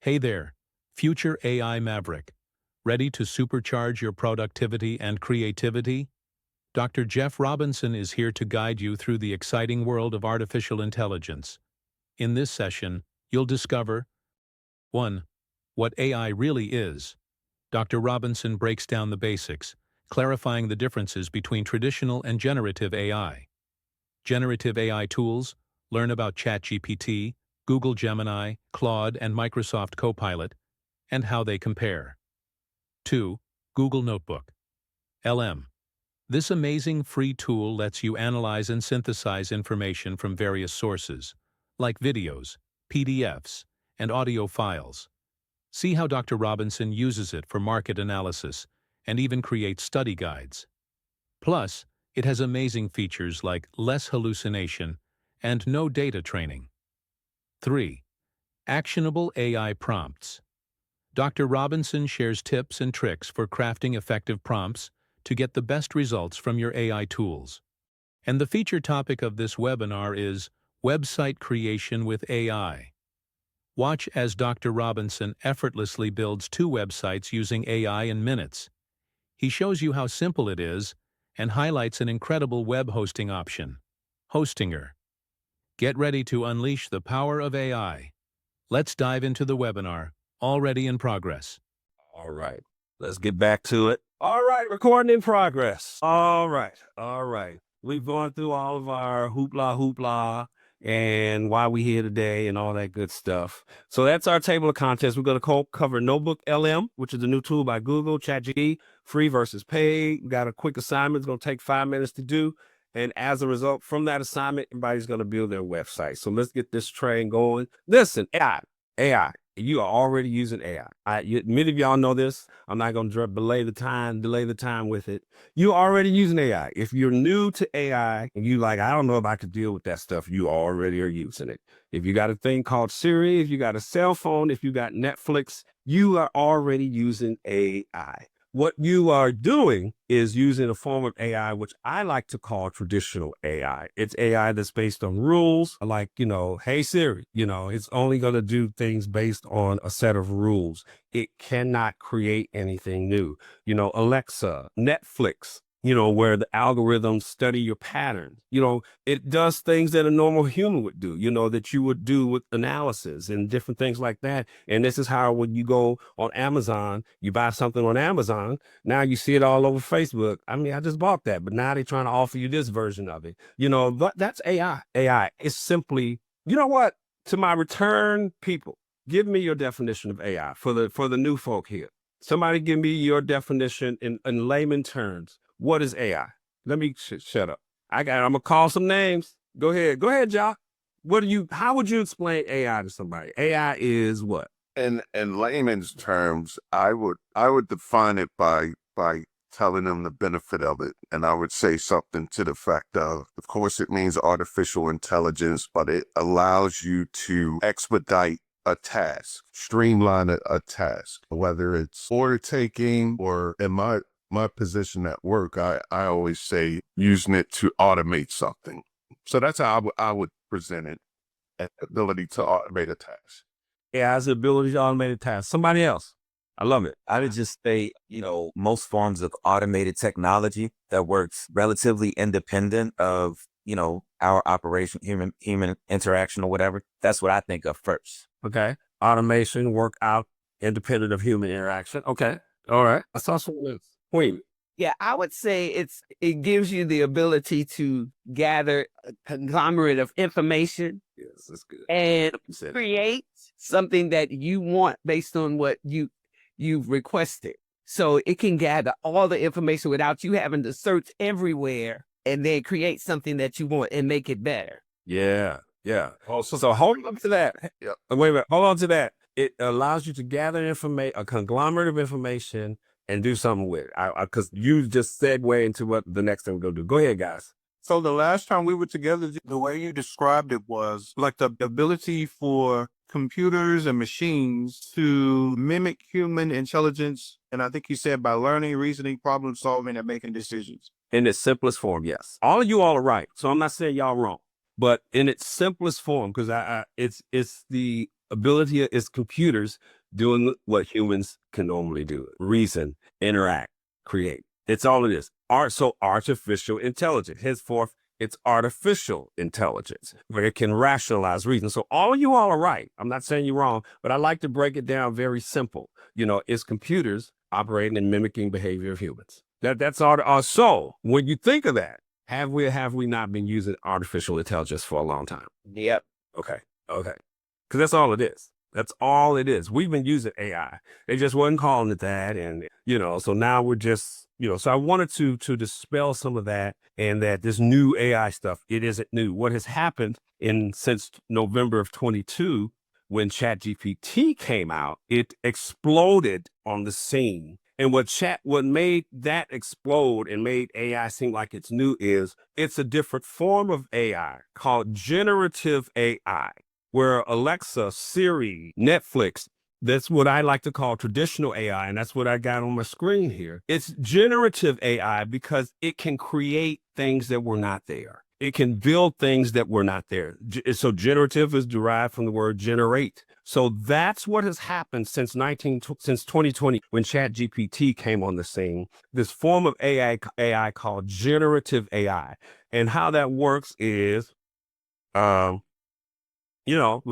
Hey there, future AI maverick. Ready to supercharge your productivity and creativity? Dr. Jeff Robinson is here to guide you through the exciting world of artificial intelligence. In this session, you'll discover 1. What AI really is. Dr. Robinson breaks down the basics, clarifying the differences between traditional and generative AI. Generative AI tools, learn about ChatGPT, Google Gemini, Claude, and Microsoft Copilot, and how they compare. 2. Google Notebook. LM. This amazing free tool lets you analyze and synthesize information from various sources, like videos, PDFs, and audio files. See how Dr. Robinson uses it for market analysis and even creates study guides. Plus, it has amazing features like less hallucination and no data training. 3. Actionable AI prompts. Dr. Robinson shares tips and tricks for crafting effective prompts to get the best results from your AI tools. And the feature topic of this webinar is Website Creation with AI. Watch as Dr. Robinson effortlessly builds 2 websites using AI in minutes. He shows you how simple it is and highlights an incredible web hosting option, Hostinger. Get ready to unleash the power of AI. Let's dive into the webinar, already in progress. All right, let's get back to it. All right, recording in progress. All right. We've gone through all of our hoopla, and why we here today and all that good stuff. So that's our table of contents. We're going to cover Notebook LM, which is a new tool by Google, ChatGPT, free versus paid. We got a quick assignment. It's going to take 5 minutes to do. And as a result from that assignment, everybody's going to build their website. So let's get this train going. Listen, AI. You are already using AI. Many of y'all know this. I'm not going to delay the time with it. You're already using AI. If you're new to AI and you like, I don't know if I could deal with that stuff, you already are using it. If you got a thing called Siri, if you got a cell phone, if you got Netflix, you are already using AI. What you are doing is using a form of AI, which I like to call traditional AI. It's AI that's based on rules, like, hey Siri, it's only going to do things based on a set of rules. It cannot create anything new. Alexa, Netflix, where the algorithms study your patterns. It does things that a normal human would do, that you would do with analysis and different things like that. And this is how, when you go on Amazon, you buy something on Amazon, now you see it all over Facebook. I mean, I just bought that, but now they're trying to offer you this version of it. But that's AI. AI is simply, what? To my return people, give me your definition of AI for the new folk here. Somebody give me your definition in layman terms. What is AI? Let me shut up. I'm gonna call some names. Go ahead, Jock. How would you explain AI to somebody? AI is what? In layman's terms, I would define it by telling them the benefit of it. And I would say something to the fact of course, it means artificial intelligence, but it allows you to expedite a task, streamline a task, whether it's order taking or in my position at work, I always say using it to automate something. So that's how I would present it, ability to automate a task. AI has the ability to automate a task. Somebody else. I love it. I would just say, most forms of automated technology that works relatively independent of, our operation, human interaction or whatever. That's what I think of first. Okay. Automation, work out independent of human interaction. Okay. All right. I saw some lists. Queen. Yeah, I would say it gives you the ability to gather a conglomerate of information. Yes, that's good. And create something that you want based on what you've requested. So it can gather all the information without you having to search everywhere and then create something that you want and make it better. Yeah. So hold on to that. Yeah. Wait a minute. Hold on to that. It allows you to gather information, a conglomerate of information, and do something with it. Because you just segued into what the next thing we're going to do. Go ahead, guys. So the last time we were together, the way you described it was like the ability for computers and machines to mimic human intelligence. And I think you said by learning, reasoning, problem solving, and making decisions. In its simplest form, yes. All of you all are right. So I'm not saying y'all wrong. But in its simplest form, because it's the Ability is computers doing what humans can normally do: reason, interact, create. It's all it is. So artificial intelligence. Henceforth, it's artificial intelligence where it can rationalize reason. So all you all are right. I'm not saying you're wrong, but I like to break it down very simple. It's computers operating and mimicking behavior of humans. That's all. So when you think of that, have we not been using artificial intelligence for a long time? Yep. Okay. Because that's all it is. That's all it is. We've been using AI. They just wasn't calling it that. And, so now we're just, so I wanted to dispel some of that, and that this new AI stuff, it isn't new. What has happened since November of 22, when ChatGPT came out, it exploded on the scene. And what made that explode and made AI seem like it's new is it's a different form of AI called generative AI, where Alexa, Siri, Netflix, that's what I like to call traditional AI. And that's what I got on my screen here. It's generative AI because it can create things that were not there. It can build things that were not there. So generative is derived from the word generate. So that's what has happened since 2020, when ChatGPT came on the scene. This form of AI called generative AI. And how that works is, we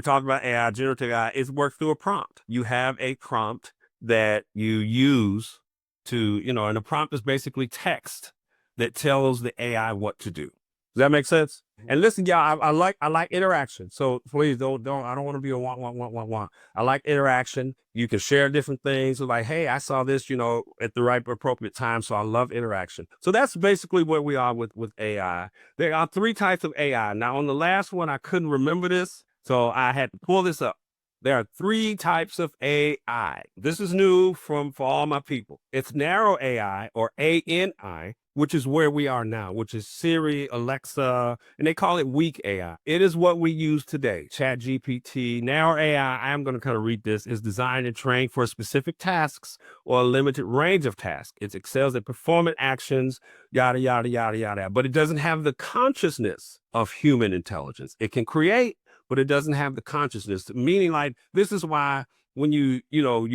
talked about AI, generative AI. It's worked through a prompt. You have a prompt that you use to, and the prompt is basically text that tells the AI what to do. Does that make sense? And listen, y'all, I like interaction. So please I don't want to be a want. I like interaction. You can share different things. So like, hey, I saw this, at the right appropriate time. So I love interaction. So that's basically where we are with AI. There are 3 types of AI. Now on the last one, I couldn't remember this, so I had to pull this up. There are 3 types of AI. This is new for all my people. It's narrow AI, or ANI, which is where we are now, which is Siri, Alexa, and they call it weak AI. It is what we use today. ChatGPT, narrow AI, I'm going to kind of read this, is designed and trained for specific tasks or a limited range of tasks. It excels at performing actions, yada, yada, yada, yada. But it doesn't have the consciousness of human intelligence. It can create, but it doesn't have the consciousness. Meaning, like, this is why when you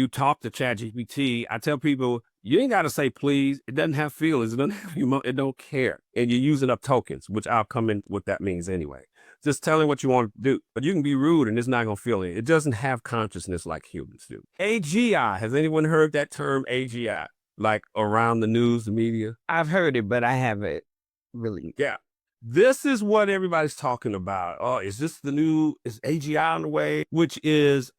talk to ChatGPT, I tell people, you ain't got to say please. It doesn't have feelings. It doesn't have it don't care. And you're using up tokens, which I'll come in what that means anyway. Just telling what you want to do. But you can be rude and it's not going to feel it. It doesn't have consciousness like humans do. AGI. Has anyone heard that term, AGI? Like around the news, the media? I've heard it, but I haven't really. Yeah. This is what everybody's talking about. Oh, is AGI on the way? Which is,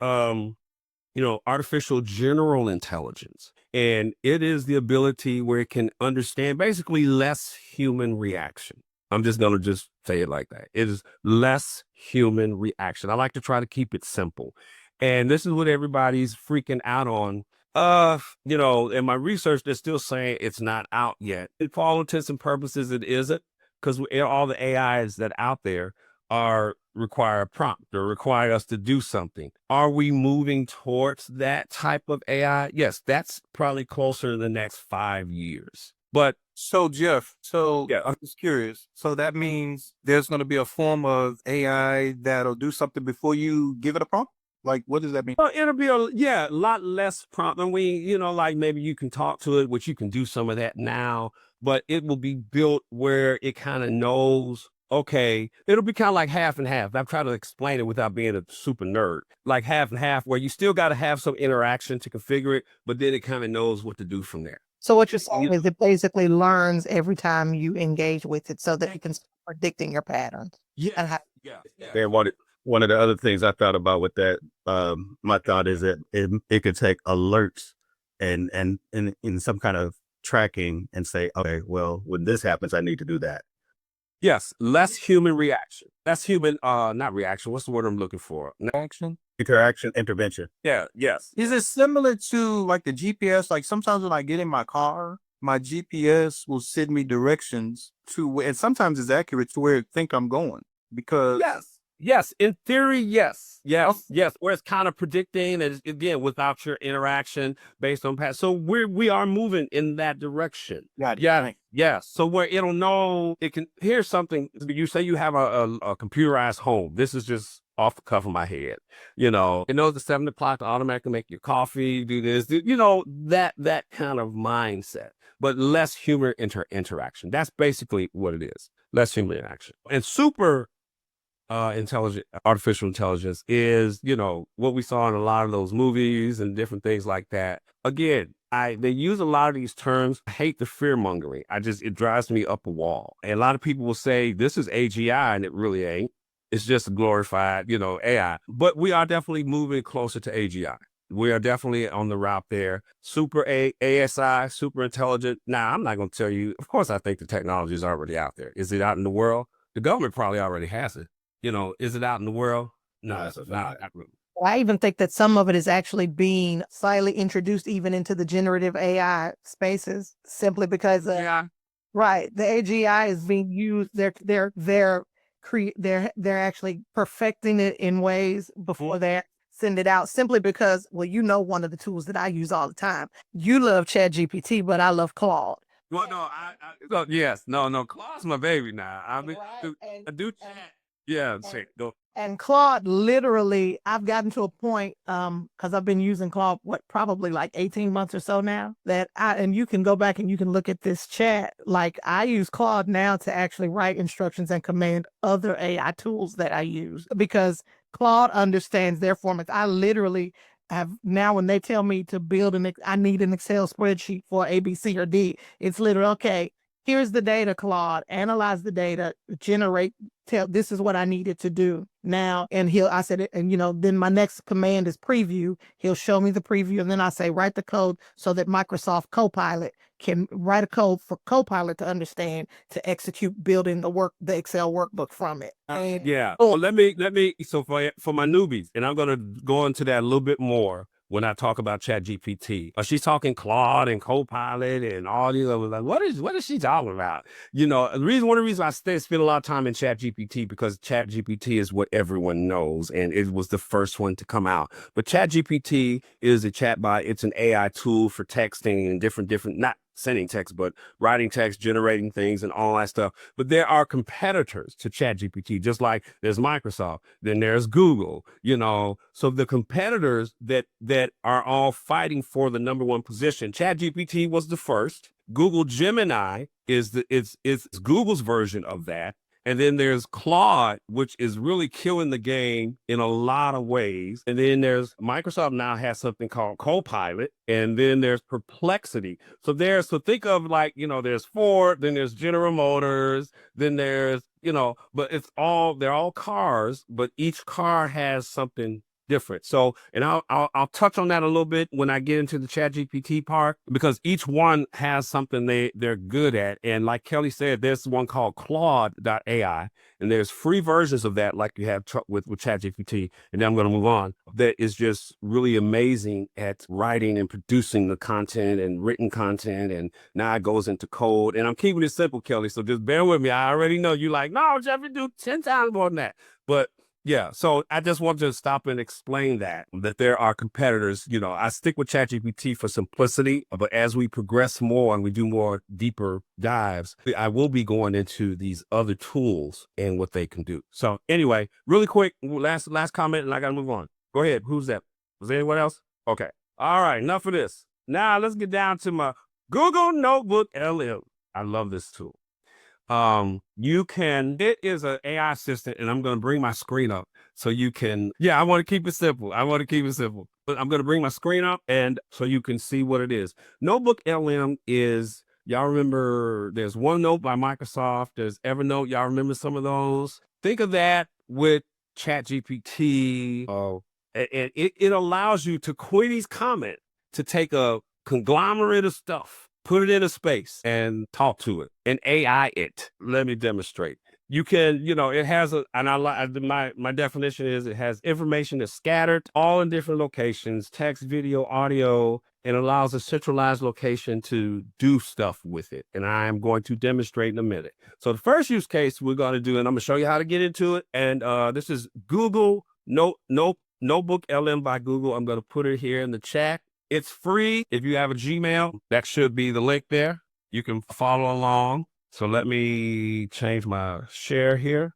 artificial general intelligence. And it is the ability where it can understand basically less human reaction. I'm just going to say it like that. It is less human reaction. I like to try to keep it simple. And this is what everybody's freaking out on. In my research, they're still saying it's not out yet. For all intents and purposes, it isn't, because all the AIs that out there require a prompt or require us to do something. Are we moving towards that type of AI? Yes, that's probably closer to the next 5 years. But So Jeff, yeah, I'm just curious. So that means there's going to be a form of AI that'll do something before you give it a prompt? Like, what does that mean? well, it'll be a lot less prompt. And like maybe you can talk to it, which you can do some of that now, but it will be built where it kind of knows. Okay, it'll be kind of like half and half. I've tried to explain it without being a super nerd. Like half and half, where you still got to have some interaction to configure it, but then it kind of knows what to do from there. So what you're saying is it basically learns every time you engage with it so that it can start predicting your patterns. And how, Yeah. And one of the other things I thought about with that, my thought is that it could take alerts and in some kind of tracking and say, okay, well, when this happens, I need to do that. Yes, less human reaction. Less human, not reaction. What's the word I'm looking for? Action? Interaction, intervention. Yeah, yes. Is it similar to like the GPS? Like sometimes when I get in my car, my GPS will send me directions and sometimes it's accurate to where it think I'm going because Yes. Yes, in theory, yes. Yes, yes. Where it's kind of predicting, and again, without your interaction based on past. So we are moving in that direction. Yeah. Yes. So where it'll know, it can, here's something. You say you have a computerized home. This is just off the cuff of my head. You know, it knows at 7 o'clock to automatically make your coffee, do this, you know, that kind of mindset, but less human interaction. That's basically what it is. Less human interaction. And super artificial intelligence is, you know, what we saw in a lot of those movies and different things like that. Again, they use a lot of these terms. I hate the fear mongering. It drives me up a wall. And a lot of people will say this is AGI, and it really ain't. It's just a glorified, you know, AI. But we are definitely moving closer to AGI. We are definitely on the route there. Super ASI, super intelligent. Now, I'm not going to tell you, of course, I think the technology is already out there. Is it out in the world? The government probably already has it. You know, is it out in the world? No, it's not. I even think that some of it is actually being slightly introduced even into the generative AI spaces, simply because right, the AGI is being used. They're actually perfecting it in ways before they send it out. Simply because, well, you know, one of the tools that I use all the time. You love ChatGPT, but I love Claude. Well, no, yes, no, Claude's my baby now. I mean, I do chat. Yeah, go. And Claude, literally, I've gotten to a point, because I've been using Claude, probably like 18 months or so now, and you can go back and you can look at this chat. Like, I use Claude now to actually write instructions and command other AI tools that I use, because Claude understands their formats. I literally have now, when they tell me to build I need an Excel spreadsheet for A, B, C, or D, it's literally, okay, here's the data, Claude, analyze the data, this is what I needed to do now. And I said it, and, you know, then my next command is preview. He'll show me the preview. And then I say, write the code so that Microsoft Copilot can write a code for Copilot to understand, to execute building the Excel workbook from it. Yeah. Well, let me, so for my newbies, and I'm going to go into that a little bit more when I talk about ChatGPT. She's talking Claude and Copilot and all these other, like, what is she talking about? You know, one of the reasons I spend a lot of time in ChatGPT, because ChatGPT is what everyone knows, and it was the first one to come out. But ChatGPT is a chatbot. It's an AI tool for texting and different, not sending text, but writing text, generating things, and all that stuff. But there are competitors to ChatGPT, just like there's Microsoft, then there's Google, you know. So the competitors that are all fighting for the number one position. ChatGPT was the first. Google Gemini is Google's version of that. And then there's Claude, which is really killing the game in a lot of ways. And then there's Microsoft now has something called Copilot. And then there's Perplexity. So think of, like, you know, there's Ford, then there's General Motors, then there's, you know, but they're all cars, but each car has something different. So, and I'll touch on that a little bit when I get into the ChatGPT part, because each one has something they're good at. And like Kelly said, there's one called Claude.ai, and there's free versions of that, like you have with ChatGPT. And then I'm going to move on. That is just really amazing at writing and producing the content and written content. And now it goes into code. And I'm keeping it simple, Kelly. So just bear with me. I already know you like, no, Jeff, you do 10 times more than that. But yeah, so I just want to stop and explain that there are competitors. You know, I stick with ChatGPT for simplicity, but as we progress more and we do more deeper dives, I will be going into these other tools and what they can do. So anyway, really quick, last comment, and I got to move on. Go ahead. Who's that? Was there anyone else? Okay. All right, enough of this. Now let's get down to my Google Notebook LM. I love this tool. It is an AI assistant, and I'm going to bring my screen up so you can, I want to keep it simple. But I'm going to bring my screen up and so you can see what it is. Notebook LM is, y'all remember, there's OneNote by Microsoft. There's Evernote. Y'all remember some of those? Think of that with ChatGPT. It allows you to queries comment, to take a conglomerate of stuff, put it in a space and talk to it and AI it. Let me demonstrate. You can, it has and I like my definition is it has information that's scattered all in different locations, text, video, audio, and allows a centralized location to do stuff with it. And I am going to demonstrate in a minute. So the first use case we're going to do, and I'm going to show you how to get into it. And this is Google Notebook LM by Google. I'm going to put it here in the chat. It's free. If you have a Gmail, that should be the link there. You can follow along. So let me change my share here.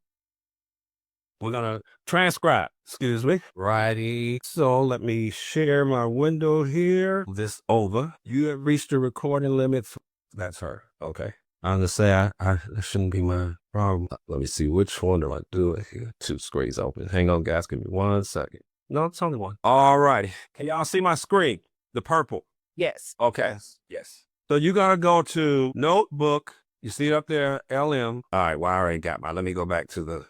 We're going to transcribe, excuse me. Righty. So let me share my window here. This over. You have reached the recording limit. That's her. Okay. I'm going to say that shouldn't be my problem. Let me see which one do I do it here. 2 screens open. Hang on, guys. Give me 1 second. No, it's only one. All righty. Can y'all see my screen? The purple. Yes. Okay. Yes. So you're going to go to Notebook. You see it up there, LM. All right, well, I already got mine. Let me go back to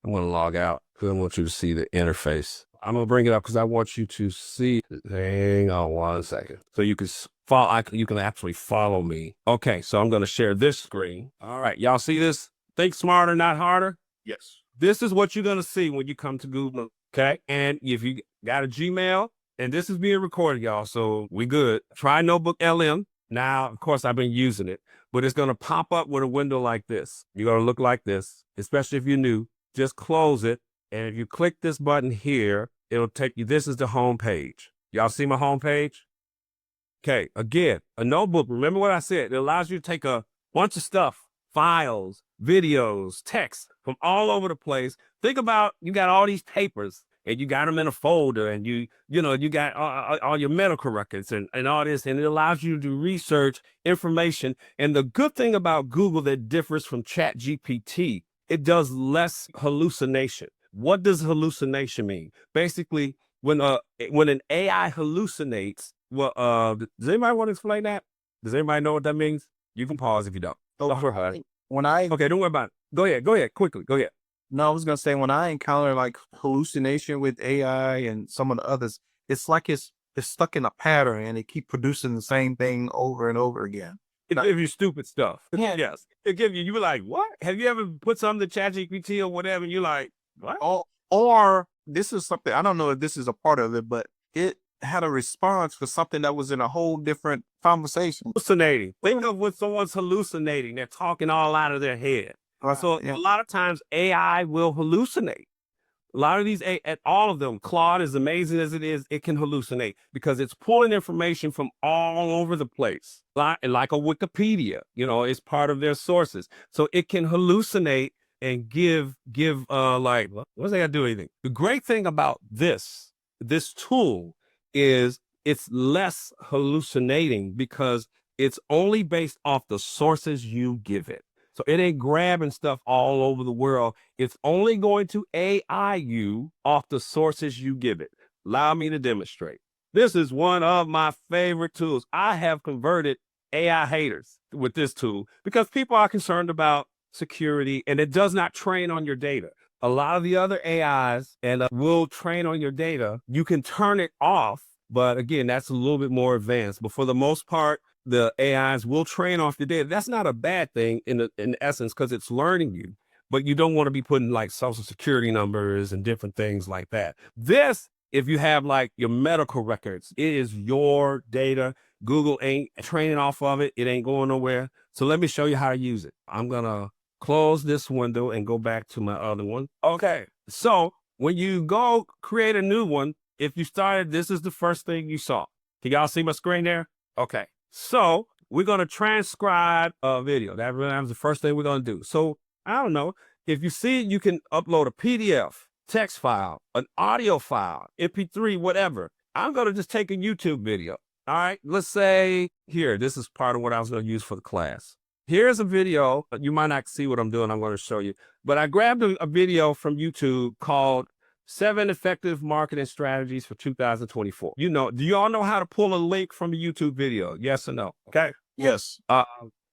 I'm going to log out because I want you to see the interface. I'm going to bring it up because I want you to see. Hang on 1 second. So you can follow, you can actually follow me. Okay, so I'm going to share this screen. All right, y'all see this? Think smarter, not harder? Yes. This is what you're going to see when you come to Google, okay? And if you got a Gmail, and this is being recorded, y'all, so we good. Try Notebook LM. Now, of course, I've been using it, but it's going to pop up with a window like this. You're going to look like this, especially if you're new. Just close it, and if you click this button here, it'll take you, this is the home page. Y'all see my home page? Okay, again, a notebook, remember what I said, it allows you to take a bunch of stuff, files, videos, text from all over the place. Think about, you got all these papers, and you got them in a folder, and you got all your medical records and all this, and it allows you to research information. And the good thing about Google that differs from ChatGPT, it does less hallucination. What does hallucination mean? Basically, when an AI hallucinates, well, does anybody want to explain that? Does anybody know what that means? You can pause if you don't. Okay, Don't worry about it. Go ahead, quickly, go ahead. no, I was gonna say when I encounter like hallucination with AI and some of the others, it's like it's stuck in a pattern and it keep producing the same thing over and over again. It gives you stupid stuff. Yeah. Yes. It gives you be like, what? Have you ever put something to ChatGPT or whatever, and you're like, what? Or this is something, I don't know if this is a part of it, but it had a response for something that was in a whole different conversation. Hallucinating. Think of when someone's hallucinating. They're talking all out of their head. So Yeah. a lot of times AI will hallucinate. A lot of these, all of them, Claude, as amazing as it is, it can hallucinate because it's pulling information from all over the place, like a Wikipedia, it's part of their sources. So it can hallucinate and give like, what's they got to do anything? The great thing about this tool is it's less hallucinating because it's only based off the sources you give it. So it ain't grabbing stuff all over the world. It's only going to AI you off the sources you give it. Allow me to demonstrate. This is one of my favorite tools. I have converted AI haters with this tool because people are concerned about security and it does not train on your data. A lot of the other AIs will train on your data. You can turn it off, but again, that's a little bit more advanced. But for the most part, the AIs will train off the data. That's not a bad thing in essence because it's learning you, but you don't want to be putting like social security numbers and different things like that. This, if you have like your medical records, it is your data. Google ain't training off of it. It ain't going nowhere. So let me show you how to use it. I'm going to close this window and go back to my other one. Okay. So when you go create a new one, if you started, this is the first thing you saw. Can y'all see my screen there? Okay. So we're going to transcribe a video. That was the first thing we're going to do. So I don't know. If you see it, you can upload a PDF, text file, an audio file, MP3, whatever. I'm going to just take a YouTube video. All right. Let's say here, this is part of what I was going to use for the class. Here's a video. You might not see what I'm doing. I'm going to show you. But I grabbed a video from YouTube called 7 Effective Marketing Strategies for 2024. Do you all know how to pull a link from a YouTube video? Yes or no? Okay. Yes.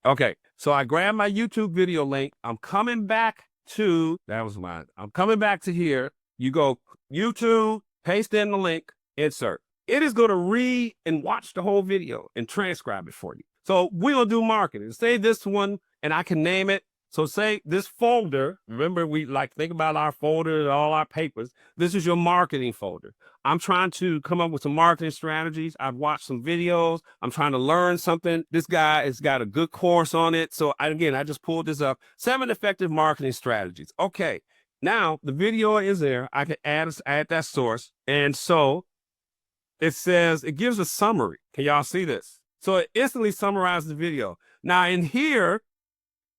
Okay. So I grabbed my YouTube video link. I'm coming back to, that was mine. I'm coming back to here. You go YouTube, paste in the link, insert. It is going to read and watch the whole video and transcribe it for you. So we're going to do marketing. Say this one, and I can name it So say this folder, remember we like think about our folder and all our papers. This is your marketing folder. I'm trying to come up with some marketing strategies. I've watched some videos. I'm trying to learn something. This guy has got a good course on it. So I just pulled this up. 7 effective marketing strategies. Okay. Now the video is there. I can add that source. And so it says, it gives a summary. Can y'all see this? So it instantly summarizes the video. Now in here,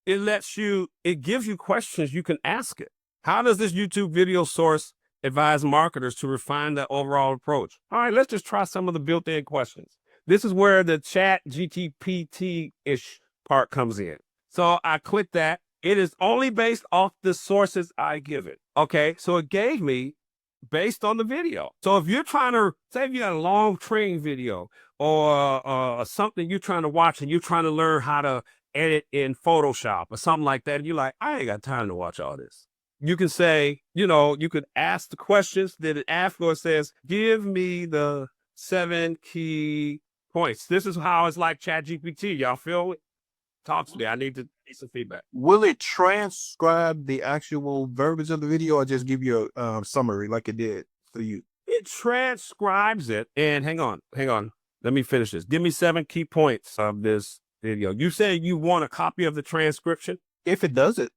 it gives you questions you can ask it. How does this YouTube video source advise marketers to refine the overall approach? All right, let's just try some of the built-in questions. This is where the chat GPT-ish part comes in. So I click that. It is only based off the sources I give it. Okay, so it gave me based on the video. So if you're trying to, say if you got a long training video or something you're trying to watch and you're trying to learn how to edit in Photoshop or something like that, and you're like, I ain't got time to watch all this. You can say, you could ask the questions, then it afterwards says, give me the 7 key points. This is how it's like ChatGPT. Y'all feel it? Talk to me. I need some feedback. Will it transcribe the actual verbiage of the video or just give you a summary like it did for you? It transcribes it. And hang on. Let me finish this. Give me 7 key points of this video. You say you want a copy of the transcription? If it does it.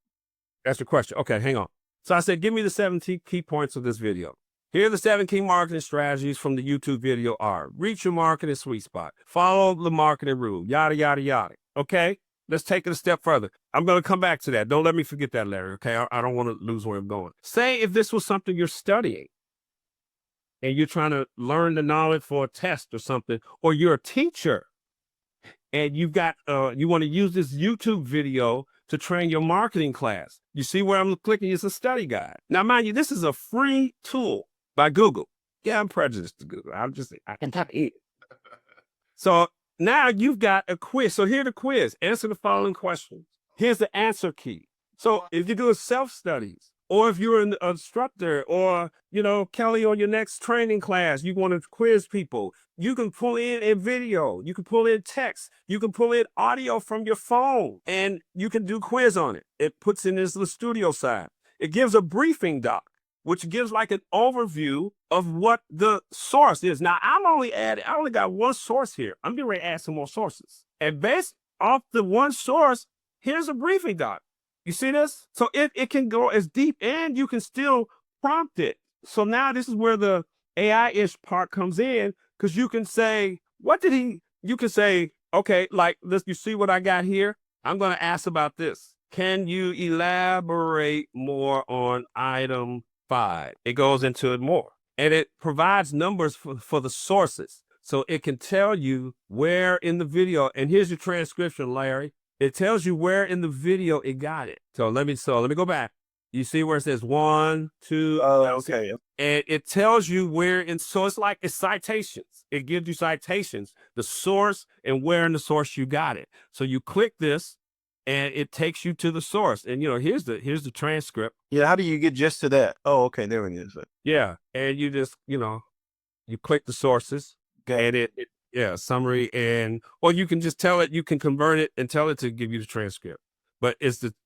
That's the question. Okay, hang on. So I said, give me the 7 key points of this video. Here are the 7 key marketing strategies from the YouTube video are: reach your marketing sweet spot, follow the marketing rule, yada, yada, yada. Okay, let's take it a step further. I'm going to come back to that. Don't let me forget that, Larry. Okay, I don't want to lose where I'm going. Say if this was something you're studying and you're trying to learn the knowledge for a test or something, or you're a teacher and you want to use this YouTube video to train your marketing class. You see where I'm clicking? It's a study guide. Now, mind you, this is a free tool by Google. Yeah, I'm prejudiced to Google. I can type it. So now you've got a quiz. So here's the quiz. Answer the following questions. Here's the answer key. So if you're doing self-studies, or if you're an instructor, or, Kelly, on your next training class, you want to quiz people, you can pull in a video, you can pull in text, you can pull in audio from your phone, and you can do quiz on it. It puts in this little studio side. It gives a briefing doc, which gives like an overview of what the source is. Now, I only got one source here. I'm getting ready to add some more sources. And based off the one source, here's a briefing doc. You see this? So it can go as deep, and you can still prompt it. So now this is where the AI-ish part comes in, because you can say, you can say, okay, like this, you see what I got here? I'm going to ask about this. Can you elaborate more on item 5? It goes into it more, and it provides numbers for the sources. So it can tell you where in the video, and here's your transcription, Larry. It tells you where in the video it got it. So let me go back. You see where it says 1, 2. Okay. And it tells you so it's citations. It gives you citations, the source and where in the source you got it. So you click this and it takes you to the source. And here's the transcript. Yeah, how do you get just to that? Oh, okay, there it is. Yeah. And you just, you click the sources, Okay. and summary, or you can just tell it, you can convert it and tell it to give you the transcript. But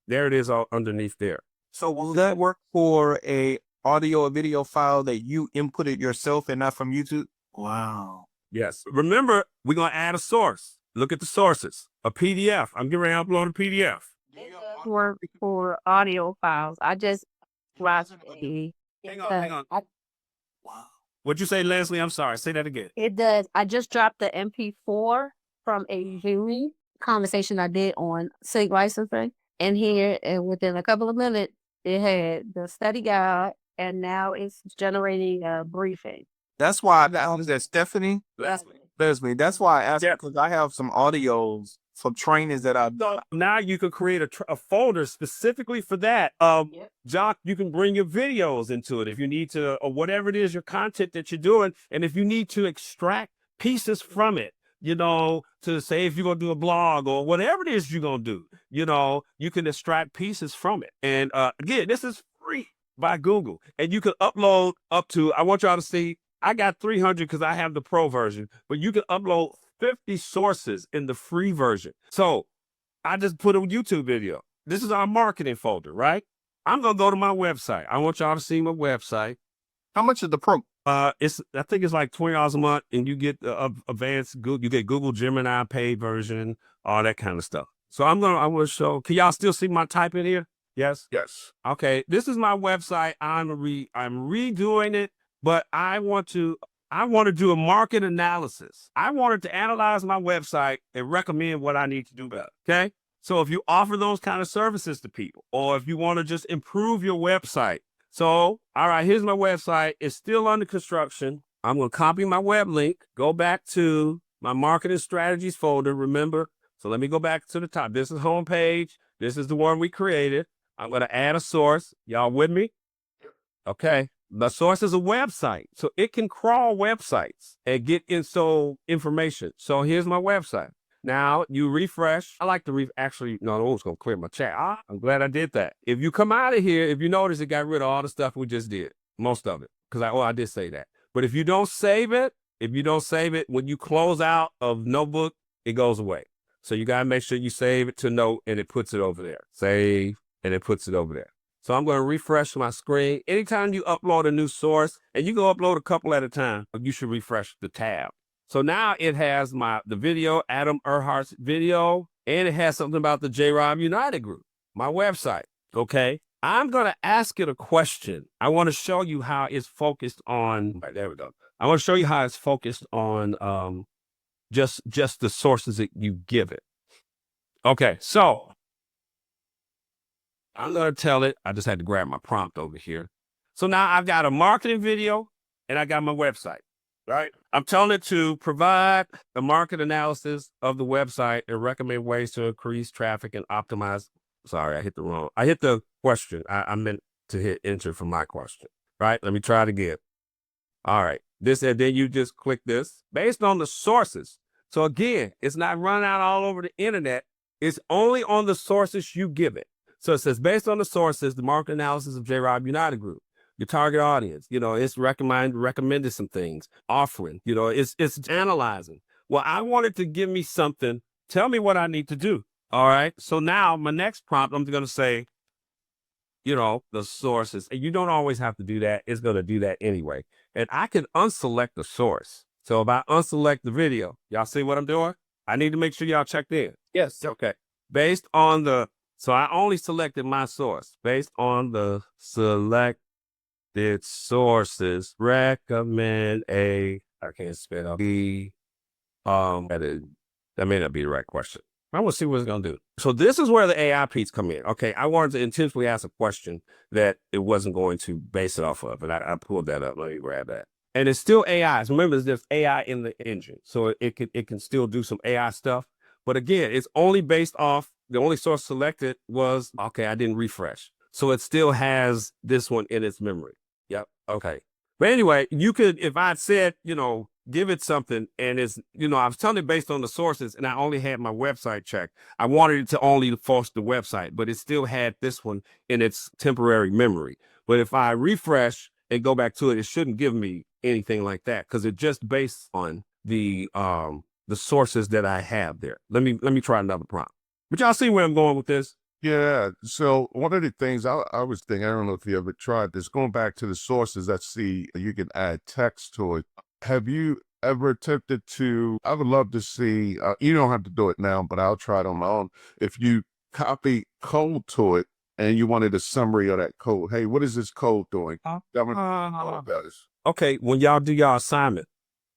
there it is all underneath there. So will that work for a audio or video file that you inputted yourself and not from YouTube? Wow. Yes. Remember, we're going to add a source. Look at the sources. A PDF. I'm getting ready to upload a PDF. Work for audio files. I just watched Hang on. Wow. What'd you say, Leslie? I'm sorry. Say that again. It does. I just dropped the MP4 from a Zoom conversation I did on sync licensing. And here, and within a couple of minutes, it had the study guide, and now it's generating a briefing. That's why is that Stephanie? Leslie. That's why I asked, because I have some audios from trainings that I've done. Now you can create a folder specifically for that. Jock, you can bring your videos into it if you need to, or whatever it is, your content that you're doing. And if you need to extract pieces from it, to say if you're going to do a blog or whatever it is you're going to do, you can extract pieces from it. And again, this is free by Google. And you can upload up to, I want y'all to see, I got 300 because I have the pro version, but you can upload 50 sources in the free version. So I just put a YouTube video. this is our marketing folder, right? I'm going to go to my website. I want y'all to see my website. How much is the pro? I think it's like $20 a month, and you get the advanced Google, you get Google Gemini paid version, all that kind of stuff. So I want to show, can y'all still see my type in here? Yes? Yes. Okay, this is my website. I'm redoing it, but I want to do a market analysis. I wanted to analyze my website and recommend what I need to do better. Okay? So if you offer those kind of services to people, or if you want to just improve your website. So, all right, here's my website. It's still under construction. I'm going to copy my web link, go back to my marketing strategies folder, remember? So let me go back to the top. This is homepage. This is the one we created. I'm going to add a source. Y'all with me? Okay. The source is a website, so it can crawl websites and get information. So here's my website. Now you refresh. I like to actually, no, I was going to clear my chat. I'm glad I did that. If you come out of here, if you notice, it got rid of all the stuff we just did, most of it, because I did say that. But if you don't save it, when you close out of Notebook, it goes away. So you got to make sure you save it to Note, and it puts it over there. Save, and it puts it over there. So I'm going to refresh my screen. Anytime you upload a new source, and you can upload a couple at a time, you should refresh the tab. So now it has the video, Adam Earhart's video, and it has something about the J-Rob United group, my website, okay? I'm going to ask it a question. I want to show you how it's focused on, right, there we go. I want to show you how it's focused on just the sources that you give it. Okay, so I'm going to tell it, I just had to grab my prompt over here. So now I've got a marketing video and I got my website, right? I'm telling it to provide a market analysis of the website and recommend ways to increase traffic and optimize. Sorry, I hit the question. I meant to hit enter for my question, right? Let me try it again. All right. And then you just click this based on the sources. So again, it's not run out all over the internet. It's only on the sources you give it. So it says, based on the sources, the market analysis of J-Rob United Group, your target audience, it's recommended some things, offering, it's analyzing. Well, I wanted to give me something, tell me what I need to do. All right. So now my next prompt, I'm going to say, the sources, and you don't always have to do that. It's going to do that anyway. And I can unselect the source. So if I unselect the video, y'all see what I'm doing? I need to make sure y'all checked in. Yes. Okay. So I only selected my source based on the selected sources. Recommend I can't spell that may not be the right question. I want to see what it's going to do. So this is where the AI piece come in. Okay. I wanted to intentionally ask a question that it wasn't going to base it off of. And I pulled that up. Let me grab that. And it's still AI. Remember, there's AI in the engine. So it can still do some AI stuff. But again, it's only based off, the only source selected was, okay, I didn't refresh. So it still has this one in its memory. Yep. Okay. But anyway, you could, if I said, give it something and it's, I was telling it based on the sources and I only had my website checked. I wanted it to only force the website, but it still had this one in its temporary memory. But if I refresh and go back to it, it shouldn't give me anything like that because it's just based on the sources that I have there. Let me try another prompt. But y'all see where I'm going with this? Yeah. So one of the things I was thinking, I don't know if you ever tried this, going back to the sources, you can add text to it. Have you ever attempted I would love to see, you don't have to do it now, but I'll try it on my own. If you copy code to it and you wanted a summary of that code, hey, what is this code doing? Okay, when y'all do y'all assignment,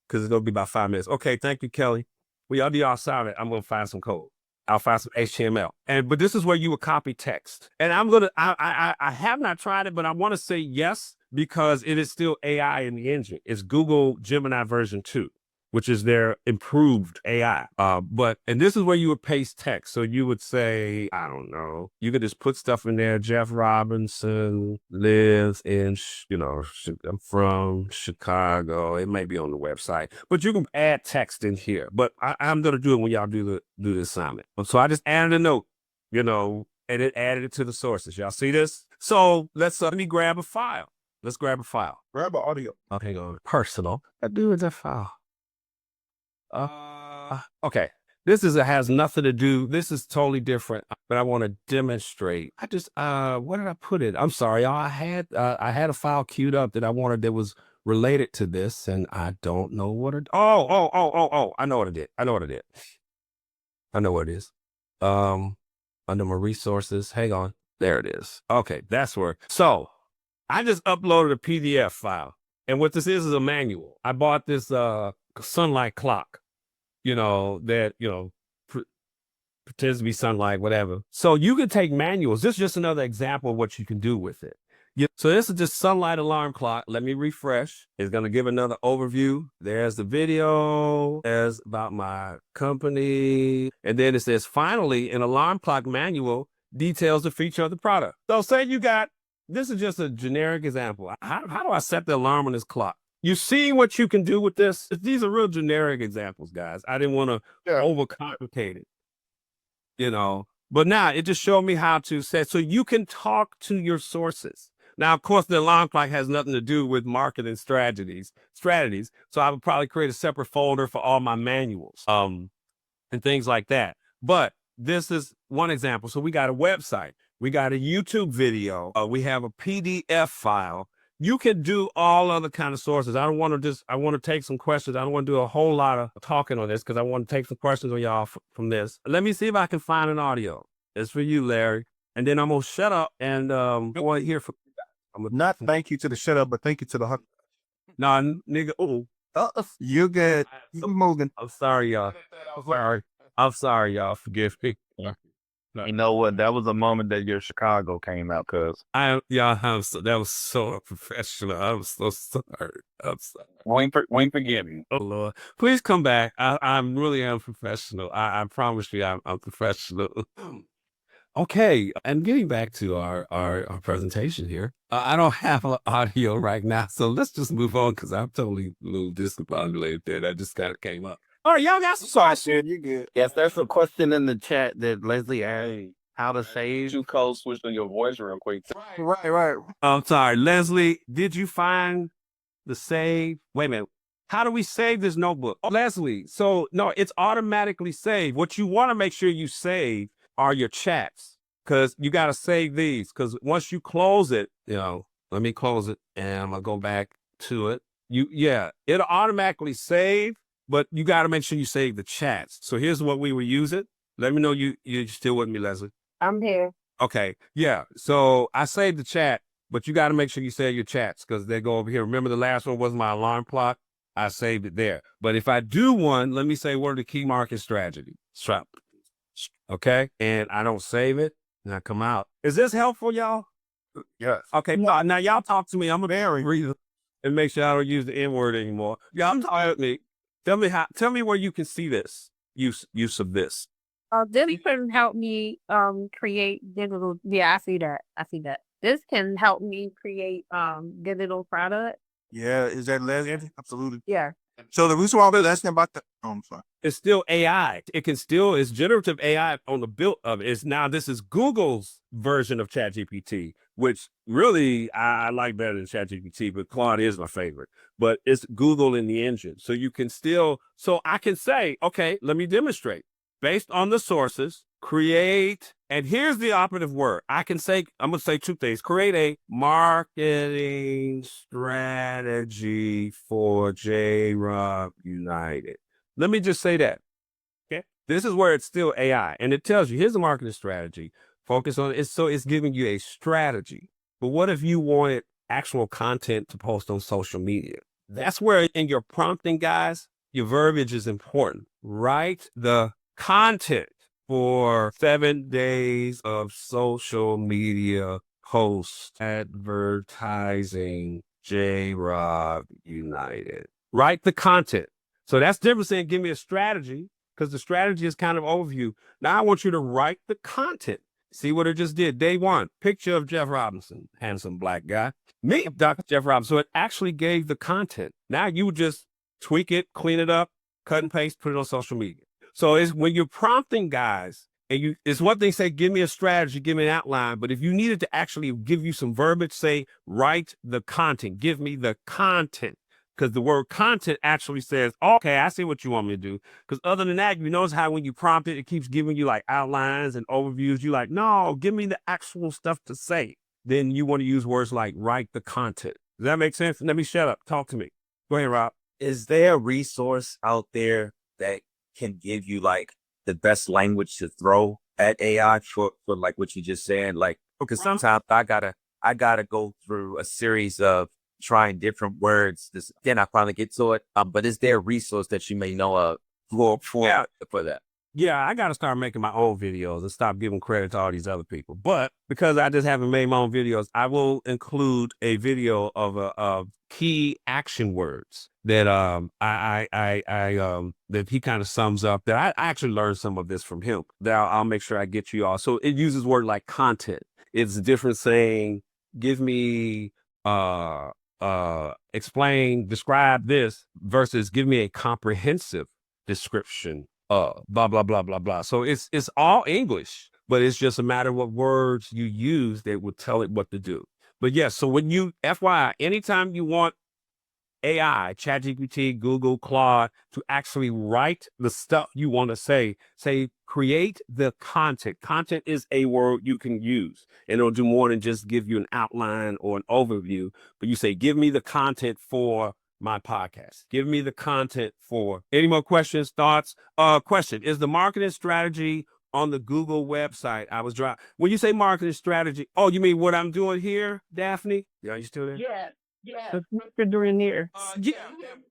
because it's going to be about 5 minutes. Okay, thank you, Kelly. When y'all do y'all assignment, I'm going to find some code. I'll find some HTML. But this is where you would copy text. And I have not tried it, but I want to say yes, because it is still AI in the engine. It's Google Gemini version 2, which is their improved AI. And this is where you would paste text. So you would say, I don't know, you could just put stuff in there. Jeff Robinson lives in, I'm from Chicago. It may be on the website, but you can add text in here. But I'm going to do it when y'all do the assignment. So I just added a note, and it added it to the sources. Y'all see this? So let me grab a file. Let's grab a file. Grab an audio. Okay, go personal. I do with that file. Okay. has nothing to do. This is totally different, but I want to demonstrate. I just, where did I put it? I'm sorry, y'all. I had a file queued up that I wanted that was related to this, and I don't know what it. Oh! I know what it did. I know what it is. Under my resources. Hang on. There it is. Okay, that's where. So I just uploaded a PDF file, and what this is a manual. I bought this sunlight clock. That, pretends to be sunlight, whatever. So you can take manuals. This is just another example of what you can do with it. So this is just sunlight alarm clock. Let me refresh. It's going to give another overview. There's the video. There's about my company. And then it says, finally, an alarm clock manual details the feature of the product. So say this is just a generic example. How do I set the alarm on this clock? You see what you can do with this? These are real generic examples, guys. I didn't want to overcomplicate it, But now it just showed me how to set, so you can talk to your sources. Now, of course, the alarm clock has nothing to do with marketing strategies. So I would probably create a separate folder for all my manuals, and things like that. But this is one example. So we got a website, we got a YouTube video, we have a PDF file. You can do all other kind of sources. I want to take some questions. I don't want to do a whole lot of talking on this because I want to take some questions on y'all from this. Let me see if I can find an audio. It's for you, Larry. And then I'm going to shut up and go hear from you. Not thank you to the shut up, but thank you to the hug. Nah, nigga. You good. Keep moving. I'm sorry, y'all. I'm sorry, y'all. Forgive me. You know what? That was a moment that your Chicago came out, cuz. That was so unprofessional. I'm so sorry. I'm sorry. Won't forgive me. Oh Lord, please come back. I'm really unprofessional. I promise you, I'm professional. Okay, and getting back to our presentation here, I don't have an audio right now, so let's just move on because I'm totally a little discombobulated there. That just kind of came up. All right, y'all got some questions. You good. Yes, there's a question in the chat that Leslie asked how to save. You code switched on your voice real quick. Right. I'm sorry, Leslie, did you find the save? Wait a minute. How do we save this notebook? Oh, Leslie, so no, it's automatically saved. What you want to make sure you save are your chats, because you got to save these, because once you close it, let me close it and I'm going to go back to it. It'll automatically save, but you got to make sure you save the chats. So here's what we will use it. Let me know you're still with me, Leslie. I'm here. Okay. Yeah. So I saved the chat, but you got to make sure you save your chats because they go over here. Remember the last one was my alarm clock? I saved it there. But if I do one, let me say what are the key market strategies. Okay. And I don't save it and I come out. Is this helpful, y'all? Yes. Okay. Now y'all talk to me. I'm a breather and make sure I don't use the N word anymore. Y'all talk with me. Tell me where you can see this use of this. This can help me create digital. Yeah, I see that. This can help me create digital product. Yeah, is that Leslie? Absolutely. Yeah. So the reason why I'm asking about the I'm sorry. It's still AI. It's generative AI on the build of it. This is Google's version of ChatGPT, which really I like better than ChatGPT, but Claude is my favorite. But it's Google in the engine. So you can so I can say, okay, let me demonstrate. Based on the sources, create, and here's the operative word. I'm going to say two things. Create a marketing strategy for J-Rob United. Let me just say that. Okay. This is where it's still AI. And it tells you, here's the marketing strategy. Focus on it. So it's giving you a strategy. But what if you wanted actual content to post on social media? That's where in your prompting, guys, your verbiage is important. Write the content for 7 days of social media posts advertising J-Rob United. Write the content. So that's different saying give me a strategy, because the strategy is kind of overview. Now I want you to write the content. See what it just did. Day one, picture of Jeff Robinson, handsome black guy. Me, Dr. Jeff Robinson. So it actually gave the content. Now you just tweak it, clean it up, cut and paste, put it on social media. So it's when you're prompting guys, and it's one thing say, give me a strategy, give me an outline. But if you needed to actually give you some verbiage, say, write the content, give me the content. because the word content actually says, okay, I see what you want me to do. Because other than that, you notice how when you prompt it, it keeps giving you like outlines and overviews. You're like, no, give me the actual stuff to say. Then you want to use words like write the content. Does that make sense? Let me shut up. Talk to me. Go ahead, Rob. Is there a resource out there that can give you like the best language to throw at AI for like what you just said? Like, because sometimes I gotta go through a series of trying different words. Then I finally get to it. But is there a resource that you may know of for that? Yeah, I got to start making my own videos and stop giving credit to all these other people. But because I just haven't made my own videos, I will include a video of key action words that that he kind of sums up. That I actually learned some of this from him. That I'll make sure I get you all. So it uses word like content. It's different saying, give me explain, describe this versus give me a comprehensive description. Blah blah blah blah blah. So it's all English, but it's just a matter of what words you use that would tell it what to do. But yes, so when you FYI, anytime you want AI, ChatGPT, Google, Claude to actually write the stuff you want to say create the content. Content is a word you can use, and it'll do more than just give you an outline or an overview. But you say, give me the content for my podcast. Give me the content for any more questions, thoughts? Question: is the marketing strategy on the Google website? When you say marketing strategy, oh, you mean what I'm doing here, Daphne? Yeah, you still there? Yeah. What you're doing here. Yeah,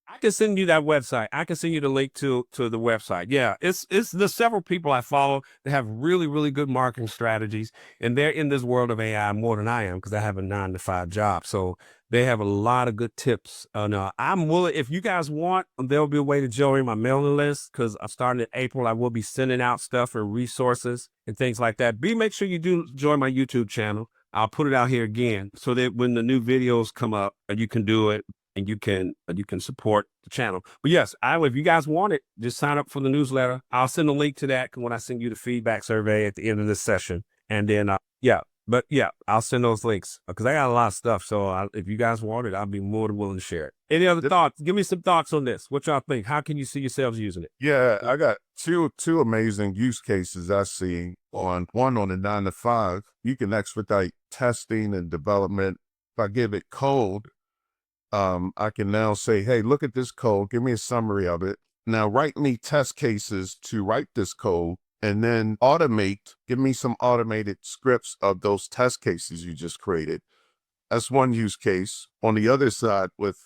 I can send you that website. I can send you the link to the website. Yeah, it's there's several people I follow that have really, really good marketing strategies, and they're in this world of AI more than I am because I have a 9-to-5 job. So they have a lot of good tips. I'm willing, if you guys want, there'll be a way to join my mailing list because I'm starting in April. I will be sending out stuff and resources and things like that. Make sure you do join my YouTube channel. I'll put it out here again so that when the new videos come up, you can do it and you can support the channel. But yes, if you guys want it, just sign up for the newsletter. I'll send a link to that when I send you the feedback survey at the end of this session. And then, I'll send those links because I got a lot of stuff. So if you guys want it, I'll be more than willing to share it. Any other thoughts? Give me some thoughts on this. What y'all think? How can you see yourselves using it? Yeah, I got two amazing use cases I see. One on the 9-to-5, you can expedite testing and development. If I give it code, I can now say, hey, look at this code. Give me a summary of it. Now write me test cases to write this code, and then give me some automated scripts of those test cases you just created. That's one use case. On the other side, with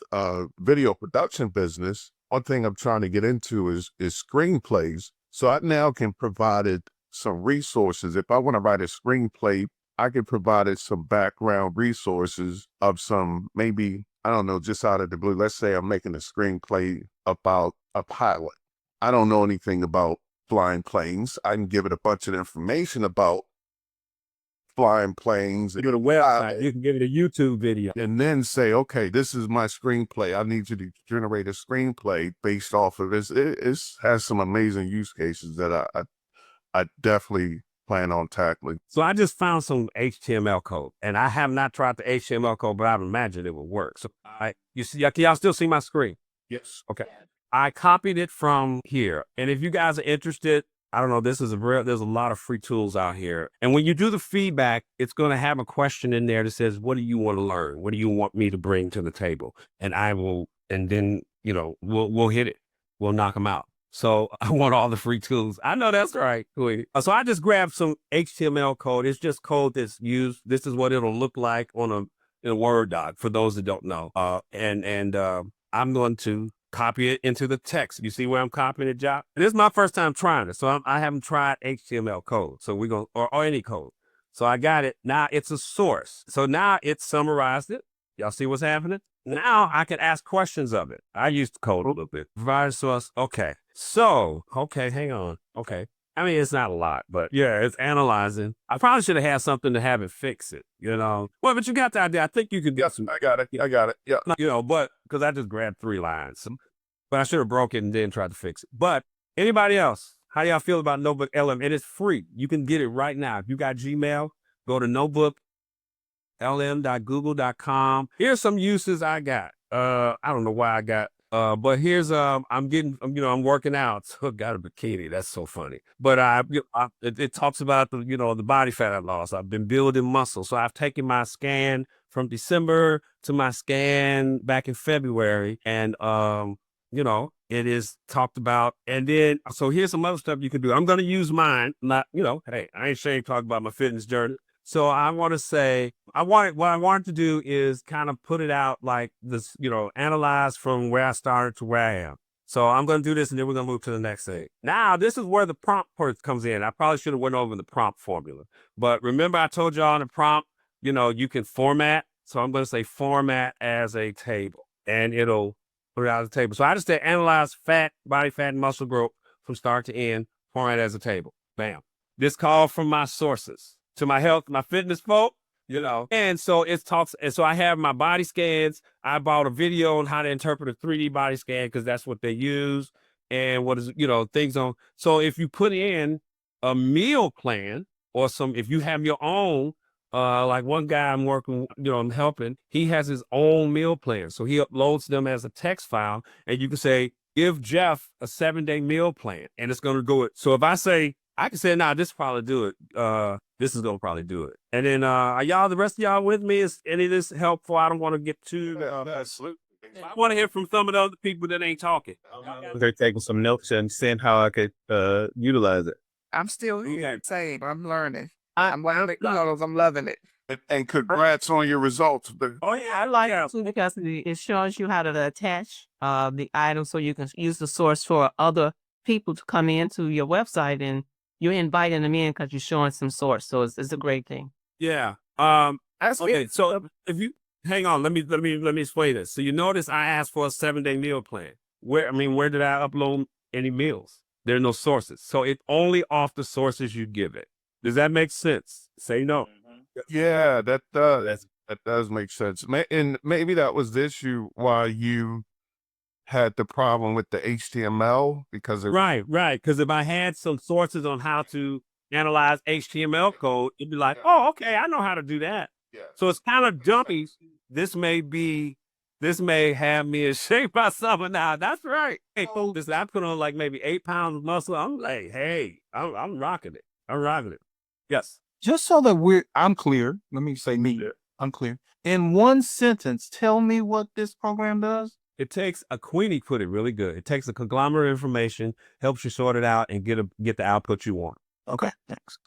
video production business, one thing I'm trying to get into is screenplays. So I now can provide it some resources. If I want to write a screenplay, I can provide it some background resources of some, maybe, I don't know, just out of the blue. Let's say I'm making a screenplay about a pilot. I don't know anything about flying planes. I can give it a bunch of information about flying planes. You go to the website, you can give it a YouTube video. And then say, okay, this is my screenplay. I need you to generate a screenplay based off of this. It has some amazing use cases that I definitely plan on tackling. So I just found some HTML code, and I have not tried the HTML code, but I imagine it would work. So y'all still see my screen? Yes. Okay. I copied it from here. And if you guys are interested, I don't know, there's a lot of free tools out here. And when you do the feedback, it's going to have a question in there that says, what do you want to learn? What do you want me to bring to the table? And then, we'll hit it. We'll knock them out. So I want all the free tools. I know that's right. So I just grabbed some HTML code. It's just code that's used. This is what it'll look like in a Word doc for those that don't know. I'm going to copy it into the text. You see where I'm copying it, Jock? This is my first time trying it. So I haven't tried HTML code. So we're going, or any code. So I got it. Now it's a source. So now it's summarized it. Y'all see what's happening? Now I can ask questions of it. I used the code a little bit. Provided source. Okay. So, hang on. Okay. I mean, it's not a lot, but yeah, it's analyzing. I probably should have had something to have it fix it, Well, but you got the idea. I think you could. Yes, I got it. Yeah. But because I just grabbed 3 lines, but I should have broke it and then tried to fix it. But anybody else, how do y'all feel about Notebook LM? And it's free. You can get it right now. If you got Gmail, go to notebooklm.google.com. Here's some uses I got. I don't know why I got, but here's, I'm getting, I'm working out. So I got a bikini. That's so funny. But it talks about the body fat I lost. I've been building muscle. So I've taken my scan from December to my scan back in February. And, it is talked about. And then, so here's some other stuff you can do. I'm going to use mine. Not, hey, I ain't ashamed to talk about my fitness journey. So I want to say, what I wanted to do is kind of put it out like this, analyze from where I started to where I am. So I'm going to do this and then we're going to move to the next thing. Now, this is where the prompt part comes in. I probably should have went over the prompt formula, but remember I told y'all in the prompt, you can format. So I'm going to say format as a table and it'll put it out as a table. So I just say analyze fat, body fat, and muscle growth from start to end, format as a table. Bam. This call from my sources. To my health, my fitness folk, And so it talks, and so I have my body scans. I bought a video on how to interpret a 3D body scan because that's what they use. And what is, things on. So if you put in a meal plan or if you have your own, like one guy I'm working, I'm helping, he has his own meal plan. So he uploads them as a text file and you can say, give Jeff a 7-day meal plan and it's going to go. So if I say, I can say, nah, this probably do it. This is gonna probably do it. And then are the rest of y'all with me? Is any of this helpful? I don't want to get too absolutely. I want to hear from some of the other people that ain't talking. They're taking some notes and seeing how I could utilize it. I'm still here. Same. I'm learning. I'm loving it. And congrats on your results. Oh yeah, I like it too because it shows you how to attach the item so you can use the source for other people to come into your website and you're inviting them in because you're showing some source. So it's a great thing. Yeah. Okay. So if you hang on, let me explain this. So you notice I asked for a 7-day meal plan. Where did I upload any meals? There are no sources. So it's only off the sources you give it. Does that make sense? Say no. Yeah, that does make sense. And maybe that was the issue why you had the problem with the HTML because right. Because if I had some sources on how to analyze HTML code, it'd be like, oh, okay, I know how to do that. Yeah. So it's kind of dumpy. This may have me ashamed by something now. That's right. Hey, folks, I put on like maybe 8 pounds of muscle. I'm like, hey, I'm rocking it. I'm rocking it. Yes. Just so that I'm clear. Let me say me. Yeah. I'm clear. In one sentence, tell me what this program does. It takes Queenie put it really good. It takes a conglomerate of information, helps you sort it out, and get the output you want. Okay, thanks.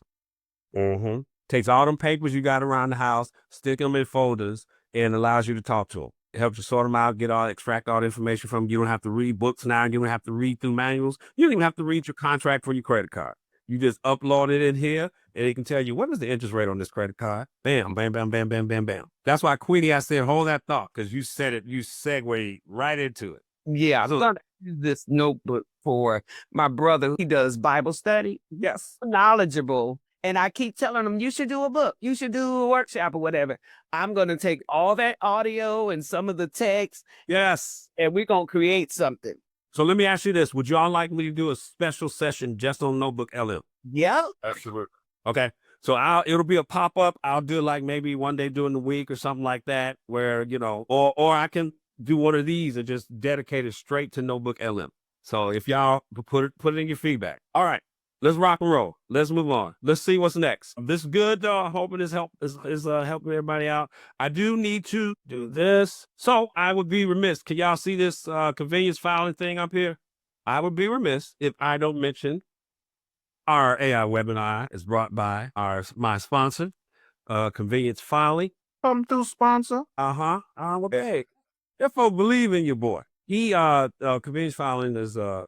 Mm-hmm. Takes all them papers you got around the house, stick them in folders, and allows you to talk to them. It helps you sort them out, extract all the information from them. You don't have to read books now. You don't have to read through manuals. You don't even have to read your contract for your credit card. You just upload it in here, and it can tell you what is the interest rate on this credit card. Bam, bam, bam, bam, bam, bam, bam. That's why, Queenie, I said, hold that thought, because you said it, you segued right into it. Yeah, so, I use this notebook for my brother. He does Bible study. Yes. Knowledgeable. And I keep telling him, you should do a book. You should do a workshop or whatever. I'm going to take all that audio and some of the text. Yes. And we're going to create something. So let me ask you this. Would y'all like me to do a special session just on Notebook LM? Yeah. Absolutely. Okay. So it'll be a pop-up. I'll do like maybe one day during the week or something like that where, or I can do one of these and just dedicate it straight to Notebook LM. So if y'all put it in your feedback. All right. Let's rock and roll. Let's move on. Let's see what's next. This is good, though. Hoping this is helping everybody out. I do need to do this. So I would be remiss. Can y'all see this convenience filing thing up here? I would be remiss if I don't mention our AI webinar is brought by my sponsor, Convenience Filing. Come through, sponsor. Okay. If folks believe in your boy. He Convenience Filing is a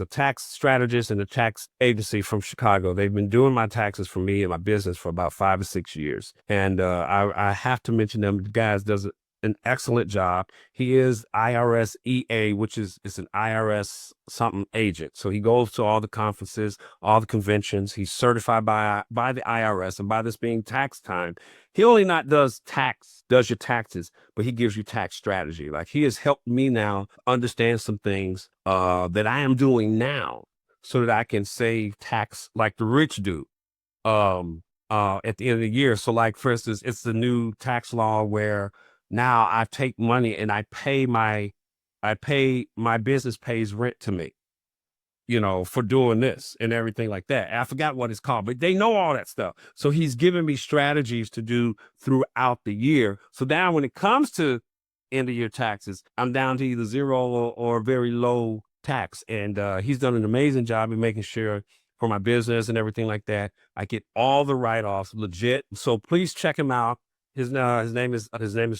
tax strategist and a tax agency from Chicago. They've been doing my taxes for me and my business for about 5 or 6 years. And I have to mention them. The guys does an excellent job. He is IRS EA, which is an IRS something agent. So he goes to all the conferences, all the conventions. He's certified by the IRS. And by this being tax time, he only not does your taxes, but he gives you tax strategy. Like he has helped me now understand some things that I am doing now so that I can save tax like the rich do at the end of the year. So like, for instance, it's the new tax law where Now I take money and I pay my business pays rent to me, for doing this and everything like that. I forgot what it's called, but they know all that stuff. So he's giving me strategies to do throughout the year. So now when it comes to end of year taxes, I'm down to either zero or very low tax. And he's done an amazing job in making sure for my business and everything like that, I get all the write-offs legit. So please check him out. His name is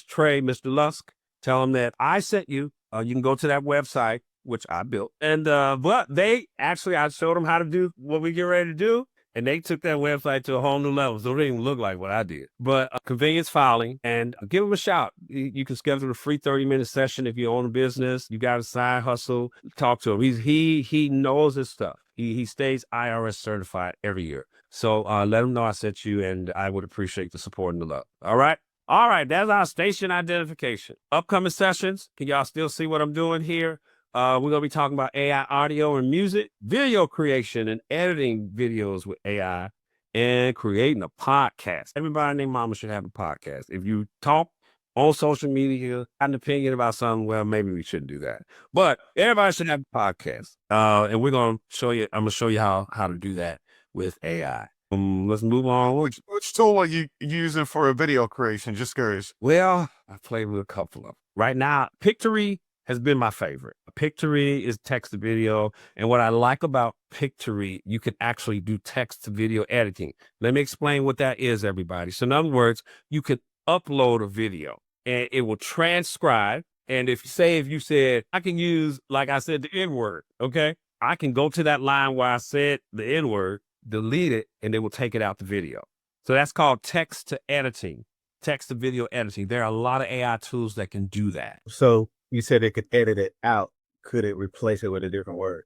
Trey, Mr. Lusk. Tell him that I sent you. You can go to that website, which I built. And but I showed them how to do what we get ready to do. And they took that website to a whole new level. So it didn't even look like what I did. But convenience filing, and give him a shout. You can schedule a free 30-minute session if you own a business, you got a side hustle, talk to him. He knows his stuff. He stays IRS certified every year. So let him know I sent you, and I would appreciate the support and the love. All right. All right, that's our station identification. Upcoming sessions, can y'all still see what I'm doing here? We're going to be talking about AI audio and music, video creation and editing videos with AI, and creating a podcast. Everybody named Mama should have a podcast. If you talk on social media, got an opinion about something, well, maybe we shouldn't do that. But everybody should have a podcast. And we're going to show you, I'm going to show you how to do that with AI. Let's move on. Which tool are you using for a video creation? Just curious. Well, I played with a couple of them. Right now, Pictory has been my favorite. Pictory is text to video. And what I like about Pictory, you can actually do text to video editing. Let me explain what that is, everybody. So in other words, you can upload a video and it will transcribe. And if you said, I can use, like I said, the N-word, okay? I can go to that line where I said the N-word, delete it, and it will take it out the video. So that's called text to editing, text to video editing. There are a lot of AI tools that can do that. So you said it could edit it out. Could it replace it with a different word?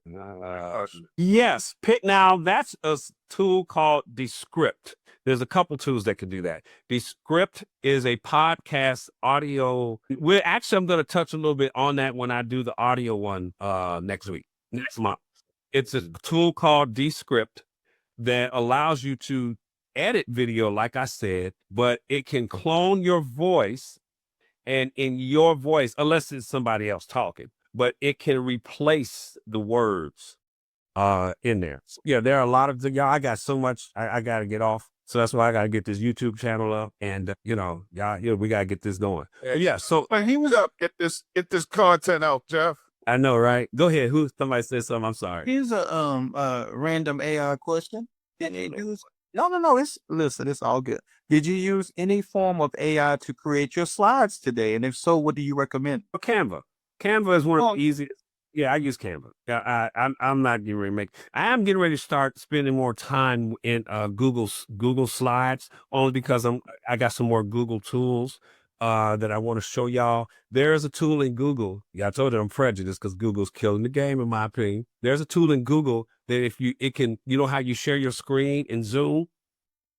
Yes. Now that's a tool called Descript. There's a couple tools that can do that. Descript is a podcast audio. I'm going to touch a little bit on that when I do the audio one next month. It's a tool called Descript that allows you to edit video, like I said, but it can clone your voice, and in your voice, unless it's somebody else talking, but it can replace the words in there. So, yeah, there are a lot of y'all. I got so much I got to get off. So that's why I got to get this YouTube channel up, and we got to get this going. Yeah. So he was up. Get this content out, Jeff. I know, right? Go ahead. Somebody said something? I'm sorry. Here's a random AI question. No. It's all good. Did you use any form of AI to create your slides today? And if so, what do you recommend? Canva. Canva is one of the easiest. Yeah, I use Canva. Yeah, I'm not getting ready to make. I am getting ready to start spending more time in Google Slides, only because I got some more Google tools that I want to show y'all. There's a tool in Google. Yeah, I told you I'm prejudiced because Google's killing the game, in my opinion. There's a tool in Google that you know how you share your screen in Zoom?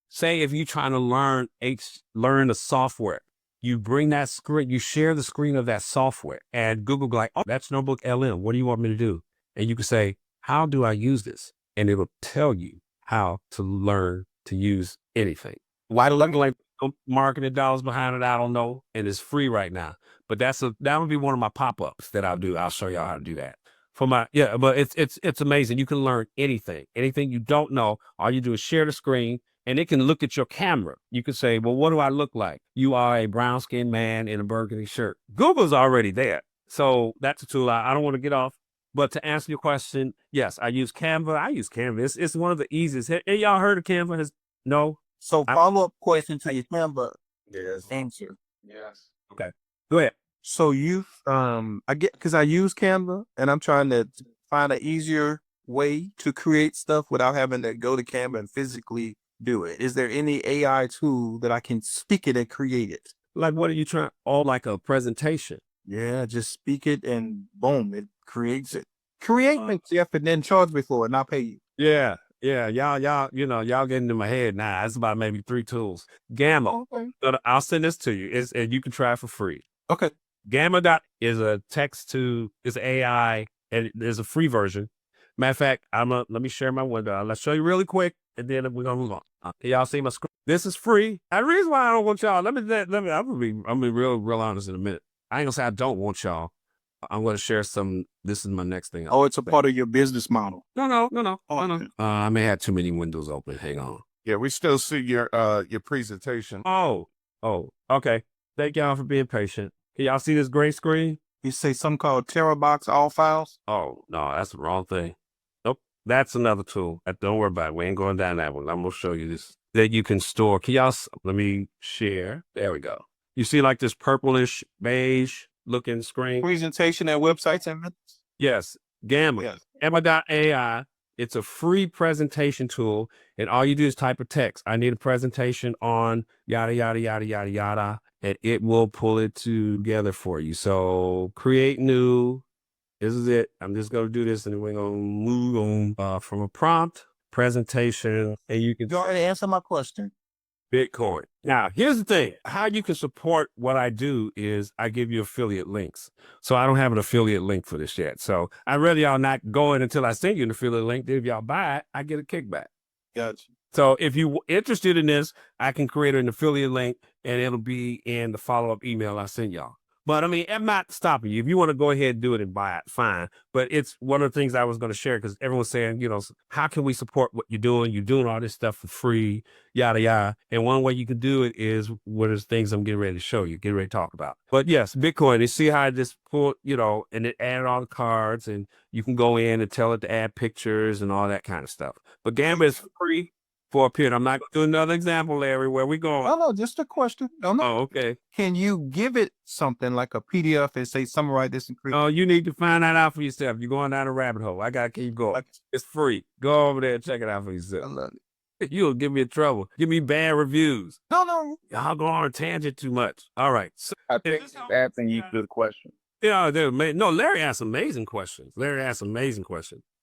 Say if you're trying to learn a software, you bring that screen, you share the screen of that software, and Google go like, oh, that's Notebook LM. What do you want me to do? And you can say, how do I use this? And it'll tell you how to learn to use anything. Why like marketing dollars behind it, I don't know. And it's free right now. But that would be one of my pop-ups that I'll do. I'll show y'all how to do that. But it's amazing. You can learn anything you don't know. All you do is share the screen, and it can look at your camera. You can say, well, what do I look like? You are a brown-skinned man in a burgundy shirt. Google's already there. So that's a tool. I don't want to get off. But to answer your question, yes, I use Canva. It's one of the easiest. Hey, y'all heard of Canva? No? So follow-up question to your Canva answer. Yes. Okay. Go ahead. So because I use Canva, and I'm trying to find an easier way to create stuff without having to go to Canva and physically do it. Is there any AI tool that I can speak it and create it? Like, what are you trying? Oh, like a presentation. Yeah, just speak it and boom, it creates it. Create me, Jeff, and then charge me for it, and I'll pay you. Yeah. Y'all getting into my head now. It's about maybe 3 tools. Gamma. Okay. I'll send this to you. And you can try it for free. Okay. Gamma is a AI, and there's a free version. Matter of fact, let me share my window. Let's show you really quick, and then we're gonna move on. Can y'all see my screen? This is free. And the reason why I don't want y'all, I'm gonna be real honest in a minute. I ain't gonna say I don't want y'all. I'm gonna share some. This is my next thing. Oh, it's a part of your business model. No. Okay. I may have too many windows open. Hang on. Yeah, we still see your presentation. Oh, okay. Thank y'all for being patient. Can y'all see this gray screen? You say something called TerraBox all files? Oh, no, that's the wrong thing. Nope. That's another tool. Don't worry about it. We ain't going down that one. I'm going to show you this that you can store. Can y'all, let me share. There we go. You see like this purplish beige looking screen? Presentation at websites and methods? Yes. Gamma. Yes. Gamma.ai. It's a free presentation tool. And all you do is type a text. I need a presentation on yada, yada, yada, yada, yada. And it will pull it together for you. So create new. This is it. I'm just going to do this and then we're going to move on from a prompt presentation. And you can You already answered my question. Bitcoin. Now, here's the thing. How you can support what I do is I give you affiliate links. So I don't have an affiliate link for this yet. So I'd rather y'all not go in until I send you an affiliate link. Then if y'all buy it, I get a kickback. Gotcha. So if you're interested in this, I can create an affiliate link and it'll be in the follow-up email I send y'all. But I mean, I'm not stopping you. If you want to go ahead and do it and buy it, fine. But it's one of the things I was going to share because everyone's saying, how can we support what you're doing? You're doing all this stuff for free, yada, yada. And one way you can do it is what is things I'm getting ready to show you, get ready to talk about. But yes, Bitcoin, you see how I just pull, and it added all the cards and you can go in and tell it to add pictures and all that kind of stuff. But Gamma is free for a period. I'm not going to do another example, Larry. Where we going? No, just a question. No. Oh, okay. Can you give it something like a PDF and say, summarize this and create? Oh, you need to find that out for yourself. You're going down a rabbit hole. I got to keep going. It's free. Go over there and check it out for yourself. I love it. You'll give me trouble. Give me bad reviews. No. Y'all go on a tangent too much. All right. So, I think asking you good question. no, Larry asked amazing questions.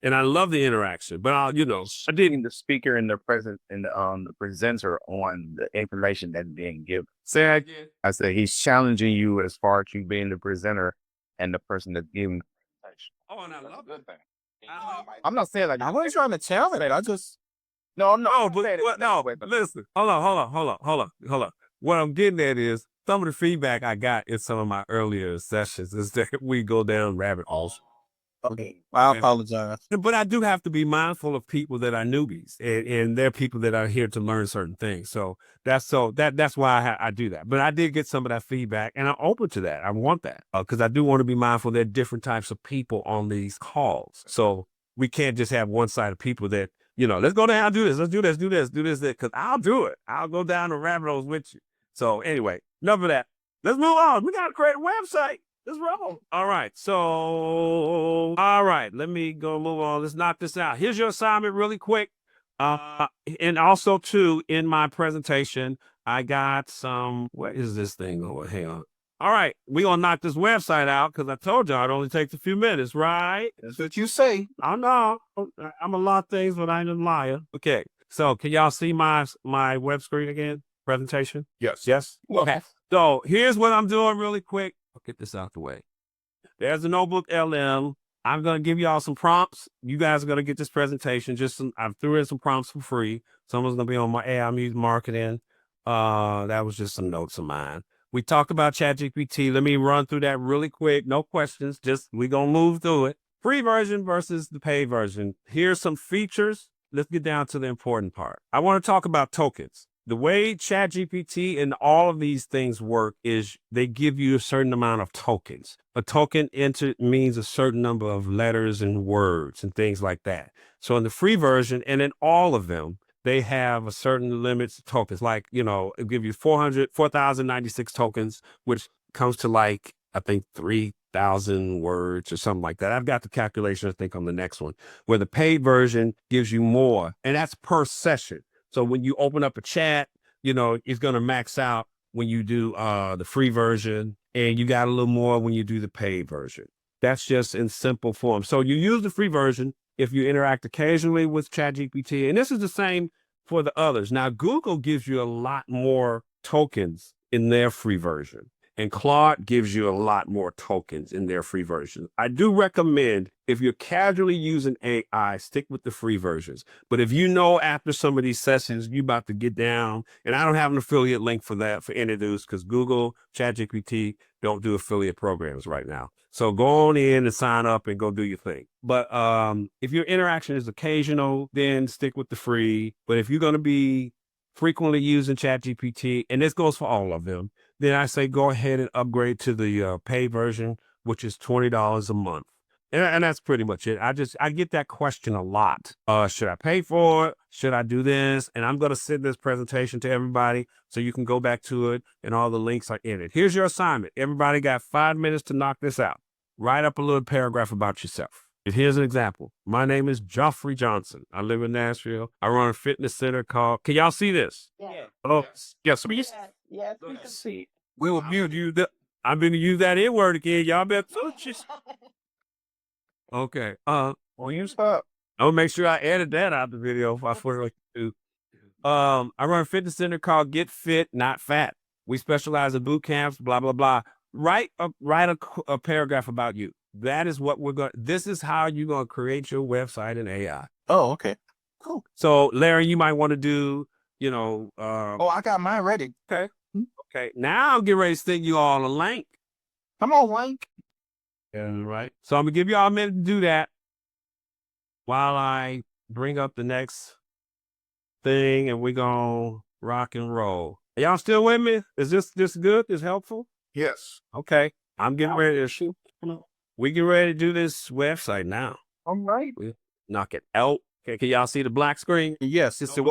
And I love the interaction. But I did The speaker and the the presenter on the information that's being given. say that again. I said he's challenging you as far as you being the presenter and the person that's giving the presentation. Oh, and I love Good thing. it. I'm not saying like I wasn't trying to challenge it. I just. no. Listen. Hold on. What I'm getting at is some of the feedback I got in some of my earlier sessions is that we go down rabbit holes. Okay. I apologize. But I do have to be mindful of people that are newbies and they're people that are here to learn certain things. So that's why I do that. But I did get some of that feedback and I'm open to that. I want that because I do want to be mindful there are different types of people on these calls. So we can't just have one side of people that, let's go down, do this, let's do this, because I'll do it. I'll go down the rabbit holes with you. So anyway, enough of that. Let's move on. We got to create a website. Let's roll. All right. Let me go move on. Let's knock this out. Here's your assignment really quick. And also too, in my presentation, I got some, what is this thing? Oh, hang on. All right. We're going to knock this website out because I told y'all it only takes a few minutes, right? That's what you say. I know. I'm a lot of things, but I ain't a liar. Okay. So can y'all see my web screen again? Presentation? Yes. Yes? Okay. So here's what I'm doing really quick. I'll get this out the way. There's the notebook LM. I'm going to give y'all some prompts. You guys are going to get this presentation. I threw in some prompts for free. Some was going to be on my AI music marketing. That was just some notes of mine. We talked about ChatGPT. Let me run through that really quick. No questions. We're going to move through it. Free version versus the paid version. Here's some features. Let's get down to the important part. I want to talk about tokens. The way ChatGPT and all of these things work is they give you a certain amount of tokens. A token means a certain number of letters and words and things like that. So in the free version and in all of them, they have a certain limits of tokens. Like, it'll give you 4,096 tokens, which comes to I think 3,000 words or something like that. I've got the calculation, I think, on the next one, where the paid version gives you more, and that's per session. So when you open up a chat, it's going to max out when you do the free version, and you got a little more when you do the paid version. That's just in simple form. So you use the free version if you interact occasionally with ChatGPT, and this is the same for the others. Now, Google gives you a lot more tokens in their free version. And Claude gives you a lot more tokens in their free version. I do recommend, if you're casually using AI, stick with the free versions. But if you know after some of these sessions, you're about to get down, and I don't have an affiliate link for that for any of those, because Google, ChatGPT don't do affiliate programs right now. So go on in and sign up and go do your thing. But if your interaction is occasional, then stick with the free. But if you're going to be frequently using ChatGPT, and this goes for all of them, then I say go ahead and upgrade to the paid version, which is $20 a month. And that's pretty much it. I get that question a lot. Should I pay for it? Should I do this? And I'm going to send this presentation to everybody so you can go back to it, and all the links are in it. Here's your assignment. Everybody got 5 minutes to knock this out. Write up a little paragraph about yourself. And here's an example. My name is Joffrey Johnson. I live in Nashville. I run a fitness center called, can y'all see this? Yeah. Oh, yes, please. Yes, we can see. We will mute you. I'm going to use that N word again. Y'all better just. Okay. Well, you stop. I'm gonna make sure I edit that out of the video if I forget to. I run a fitness center called Get Fit, Not Fat. We specialize in boot camps, blah, blah, blah. Write a paragraph about you. That is what this is how you're going to create your website in AI. Oh, okay. Cool. So Larry, you might want to do, Oh, I got mine ready. okay. Okay. Now I'm getting ready to send you all a link. Come on, Link. Yeah, right. So I'm gonna give y'all a minute to do that while I bring up the next thing, and we're gonna rock and roll. Are y'all still with me? Is this good? Is helpful? Yes. Okay. I'm getting ready to shoot. We get ready to do this website now. All right. We knock it out. Okay, can y'all see the black screen? Yes. It's a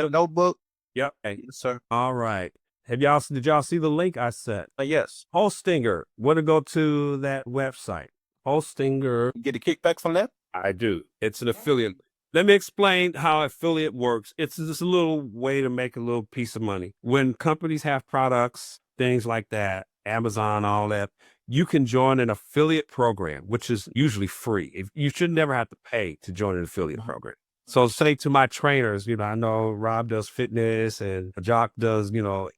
notebook. Yep. Hey. Yes, sir. All right. Did y'all see the link I sent? Yes. Hostinger. Want to go to that website? Hostinger. You get a kickback from that? I do. It's an affiliate. Let me explain how affiliate works. It's just a little way to make a little piece of money. When companies have products, things like that, Amazon, all that, you can join an affiliate program, which is usually free. You should never have to pay to join an affiliate program. So say to my trainers, I know Rob does fitness and Jock does,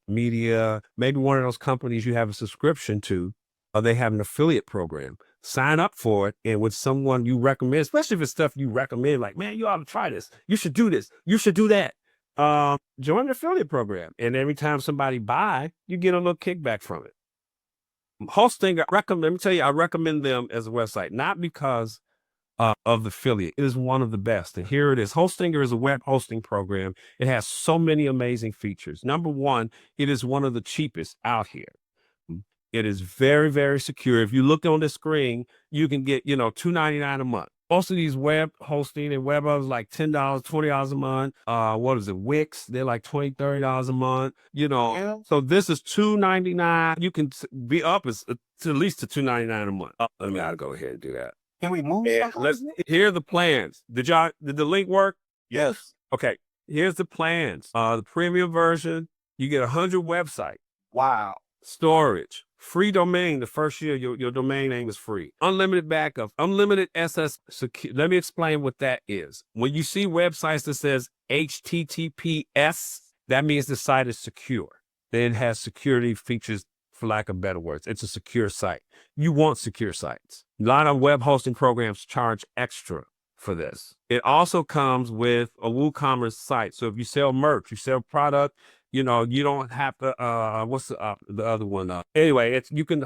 media. Maybe one of those companies you have a subscription to, or they have an affiliate program. Sign up for it, and with someone you recommend, especially if it's stuff you recommend, like, man, you ought to try this. You should do this. You should do that. Join the affiliate program. And every time somebody buy, you get a little kickback from it. Hosting, let me tell you, I recommend them as a website, not because of the affiliate. It is one of the best. And here it is. Hostinger is a web hosting program. It has so many amazing features. Number one, it is one of the cheapest out here. It is very, very secure. If you look on the screen, you can get, $2.99 a month. Most of these web hosting and web others like $10, $20 a month. What is it? Wix, they're like $20, $30 a month. So this is $2.99. You can be up to at least to $2.99 a month. Let me gotta go ahead and do that. Can we move? Yeah, here are the plans. Did the link work? Yes. Okay. Here's the plans. The premium version, you get 100 websites. Wow. Storage, free domain. The first year, your domain name is free. Unlimited backup, unlimited SS. Let me explain what that is. When you see websites that says HTTPS, that means the site is secure. Then it has security features, for lack of better words. It's a secure site. You want secure sites. A lot of web hosting programs charge extra for this. It also comes with a WooCommerce site. So if you sell merch, you sell product, you don't have to, what's the other one? Anyway, you can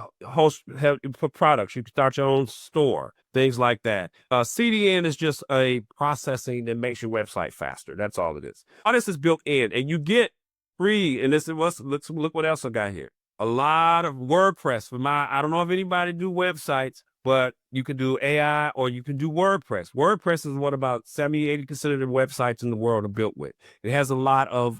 for products. You can start your own store, things like that. CDN is just a processing that makes your website faster. That's all it is. All this is built in, and you get free. And look what else I got here. A lot of WordPress I don't know if anybody do websites, but you can do AI or you can do WordPress. WordPress is what about 70-80% of the websites in the world are built with. It has a lot of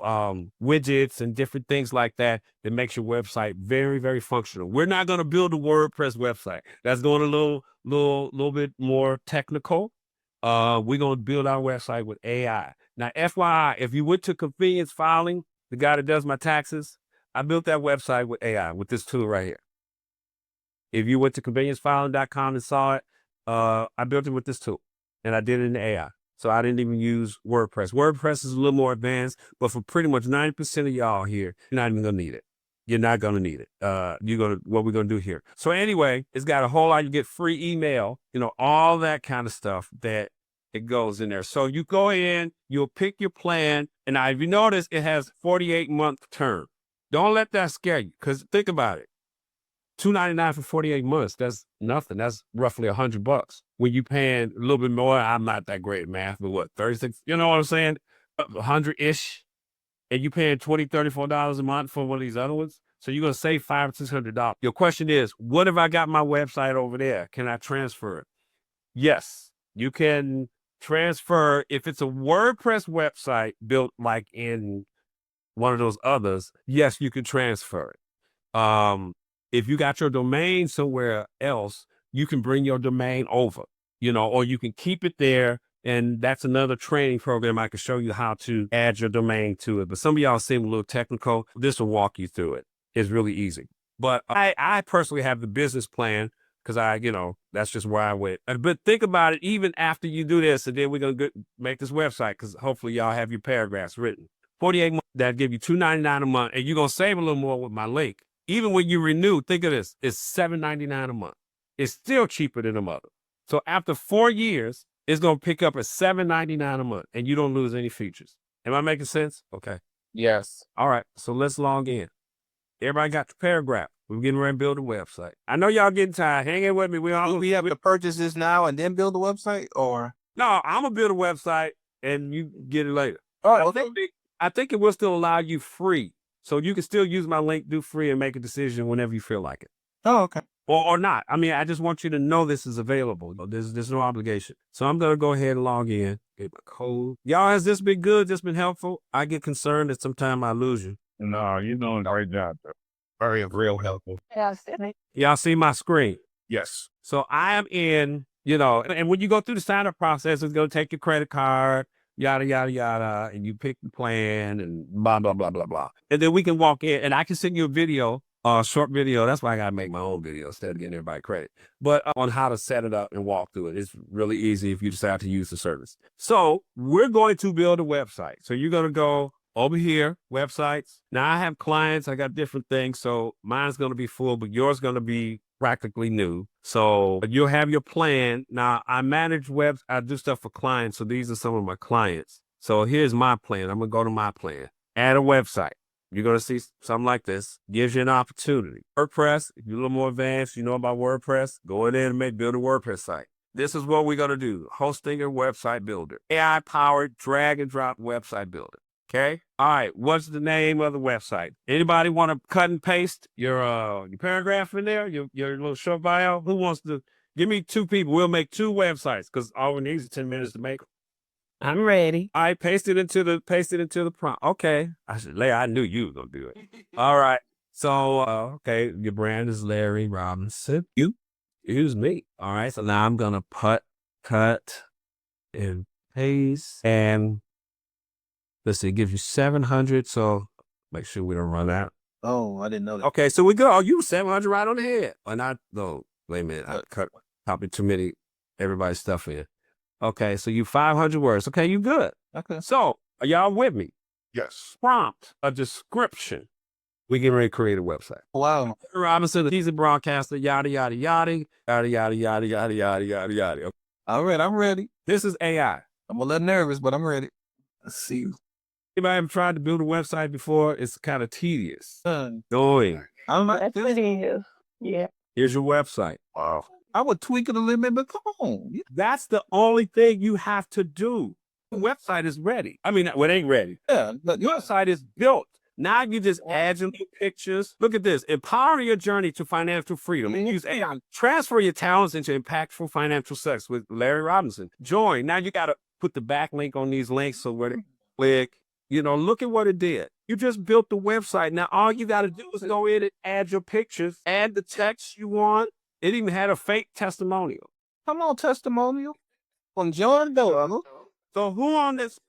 widgets and different things like that makes your website very, very functional. We're not going to build a WordPress website. That's going a little bit more technical. We're going to build our website with AI. Now, FYI, if you went to Convenience Filing, the guy that does my taxes, I built that website with AI, with this tool right here. If you went to conveniencefiling.com and saw it, I built it with this tool, and I did it in AI. So I didn't even use WordPress. WordPress is a little more advanced, but for pretty much 90% of y'all here, you're not even going to need it. You're not going to need it. What we're going to do here. So anyway, it's got a whole lot. You get free email, all that kind of stuff that it goes in there. So you go in, you'll pick your plan. And now, if you notice, it has 48-month term. Don't let that scare you, because think about it. $299 for 48 months. That's nothing. That's roughly $100. When you paying a little bit more, I'm not that great at math, but what, 36? You know what I'm saying? 100-ish. And you paying $20, $34 a month for one of these other ones. So you're going to save $500 or $600. Your question is, what if I got my website over there? Can I transfer it? Yes, you can transfer. If it's a WordPress website built like in one of those others, yes, you can transfer it. If you got your domain somewhere else, you can bring your domain over, or you can keep it there. And that's another training program. I can show you how to add your domain to it. But some of y'all seem a little technical. This will walk you through it. It's really easy. But I personally have the business plan because that's just where I went. But think about it, even after you do this, and then we're going to make this website, because hopefully y'all have your paragraphs written. 48 months, that'll give you $299 a month. And you're going to save a little more with my link. Even when you renew, think of this, it's $7.99 a month. It's still cheaper than a mother. So after 4 years, it's going to pick up at $7.99 a month, and you don't lose any features. Am I making sense? Okay. Yes. All right. So let's log in. Everybody got the paragraph. We're getting ready to build a website. I know y'all getting tired. Hang in with me. We have to purchase this now and then build a website, or? No, I'm going to build a website, and you get it later. Oh, okay. I think it will still allow you free. So you can still use my link, do free, and make a decision whenever you feel like it. Oh, okay. Or not. I mean, I just want you to know this is available. There's no obligation. So I'm going to go ahead and log in. Get my code. Y'all, has this been good? This been helpful? I get concerned that sometimes I lose you. No, you're doing a great job, though. Very real helpful. Y'all see my screen? Yes. So I am in, and when you go through the sign-up process, it's going to take your credit card, yada, yada, yada, and you pick the plan and blah, blah, blah, blah, blah. And then we can walk in, and I can send you a video, short video. That's why I got to make my own video instead of getting everybody credit. But on how to set it up and walk through it. It's really easy if you decide to use the service. So we're going to build a website. So you're going to go over here, websites. Now I have clients. I got different things. So mine's going to be full, but yours going to be practically new. So you'll have your plan. Now I manage webs. I do stuff for clients. So these are some of my clients. So here's my plan. I'm going to go to my plan. Add a website. You're going to see something like this. Gives you an opportunity. WordPress, if you're a little more advanced, you know about WordPress, go in there and build a WordPress site. This is what we're going to do. Hosting a website builder. AI-powered drag and drop website builder. Okay. All right. What's the name of the website? Anybody want to cut and paste your paragraph in there? Your little short bio? Who wants to give me 2 people? We'll make 2 websites because all we need is 10 minutes to make them. I'm ready. All right. Paste it into the prompt. Okay. I knew you were going to do it. All right. So, okay. Your brand is Larry Robinson. Use me. All right. So now I'm going to cut and paste, and let's see, it gives you 700, so make sure we don't run out. Oh, I didn't know that. Okay, so we go. Oh, you 700 right on the head. Or not, no, wait a minute. I copied too many, everybody's stuff in. Okay, so you 500 words. Okay, you good. Okay. So, are y'all with me? Yes. Prompt, a description. We getting ready to create a website. Wow. Robinson, he's a broadcaster, yada, yada, yada, yada, yada, yada, yada, yada, yada, yada. Okay. All right, I'm ready. This is AI. I'm a little nervous, but I'm ready. Let's see. Anybody ever tried to build a website before? It's kind of tedious. I'm not. Yeah. Here's your website. Wow. I would tweak it a little bit, but come on. That's the only thing you have to do. The website is ready. I mean, well, it ain't ready. Yeah. Your website is built. Now you just add your new pictures. Look at this. Empower your journey to financial freedom and use AI. Transfer your talents into impactful financial success with Larry Robinson. Join. Now you got to put the backlink on these links so where they click. Look at what it did. You just built the website. Now all you got to do is go in and add your pictures, add the text you want. It even had a fake testimonial. Come on, testimonial. From John Doe. So who on this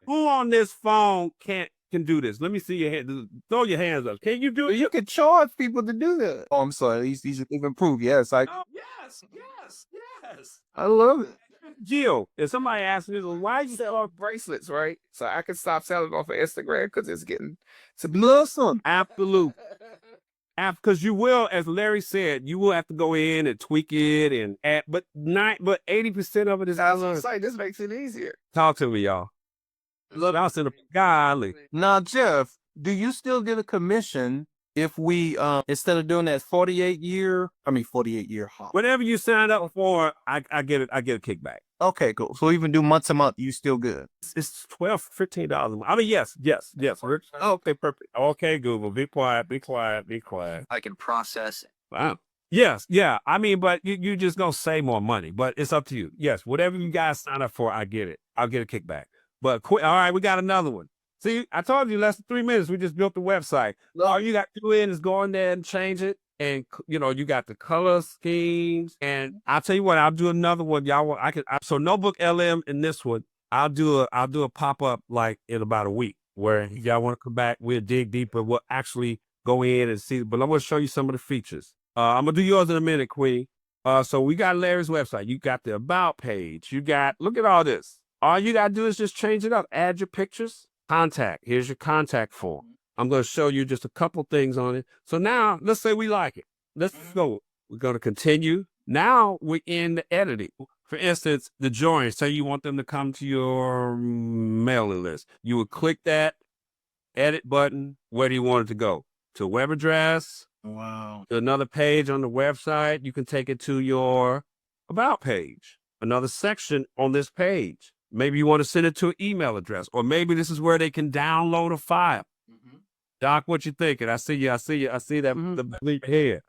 phone can do this? Let me see your hand. Throw your hands up. Can you do it? You can charge people to do that. Oh, I'm sorry. These have improved. Yes, Yes. I love it. Jill, if somebody asks me, why you Sell our bracelets, right? So I can stop selling off of Instagram because it's getting some blood. absolute. Because you will, as Larry said, you will have to go in and tweak it and add, but 80% of it is. I was gonna say, this makes it easier. Talk to me, y'all. Look, I was in a golly. Now, Jeff, do you still get a commission if we instead of doing that 48 year hop? Whatever you signed up for, I get it. I get a kickback. Okay, cool. So even do month to month, you still good. It's $12, $15 a month. I mean, yes. Okay, perfect. Okay, Google, be quiet. I can process it. Wow. Yes, yeah. I mean, but you just gonna save more money. But it's up to you. Yes, whatever you guys sign up for, I get it. I'll get a kickback. But all right, we got another one. See, I told you less than 3 minutes. We just built the website. All you got to do is go in there and change it. And you got the color schemes. And I'll tell you what, I'll do another one. Y'all want so Notebook LM in this one, I'll do a pop-up like in about a week where if y'all want to come back, we'll dig deeper. We'll actually go in and see. But I'm gonna show you some of the features. I'm gonna do yours in a minute, Queen. So we got Larry's website. You got the about page. Look at all this. All you gotta do is just change it up. Add your pictures. Contact. Here's your contact form. I'm going to show you just a couple things on it. So now, let's say we like it. Let's go. We're going to continue. Now we're in the editing. For instance, the join. Say you want them to come to your mailing list. You would click that edit button. Where do you want it to go? To a web address. Wow. To another page on the website. You can take it to your about page. Another section on this page. Maybe you want to send it to an email address, or maybe this is where they can download a file. Doc, what you thinking? I see that the bleep here.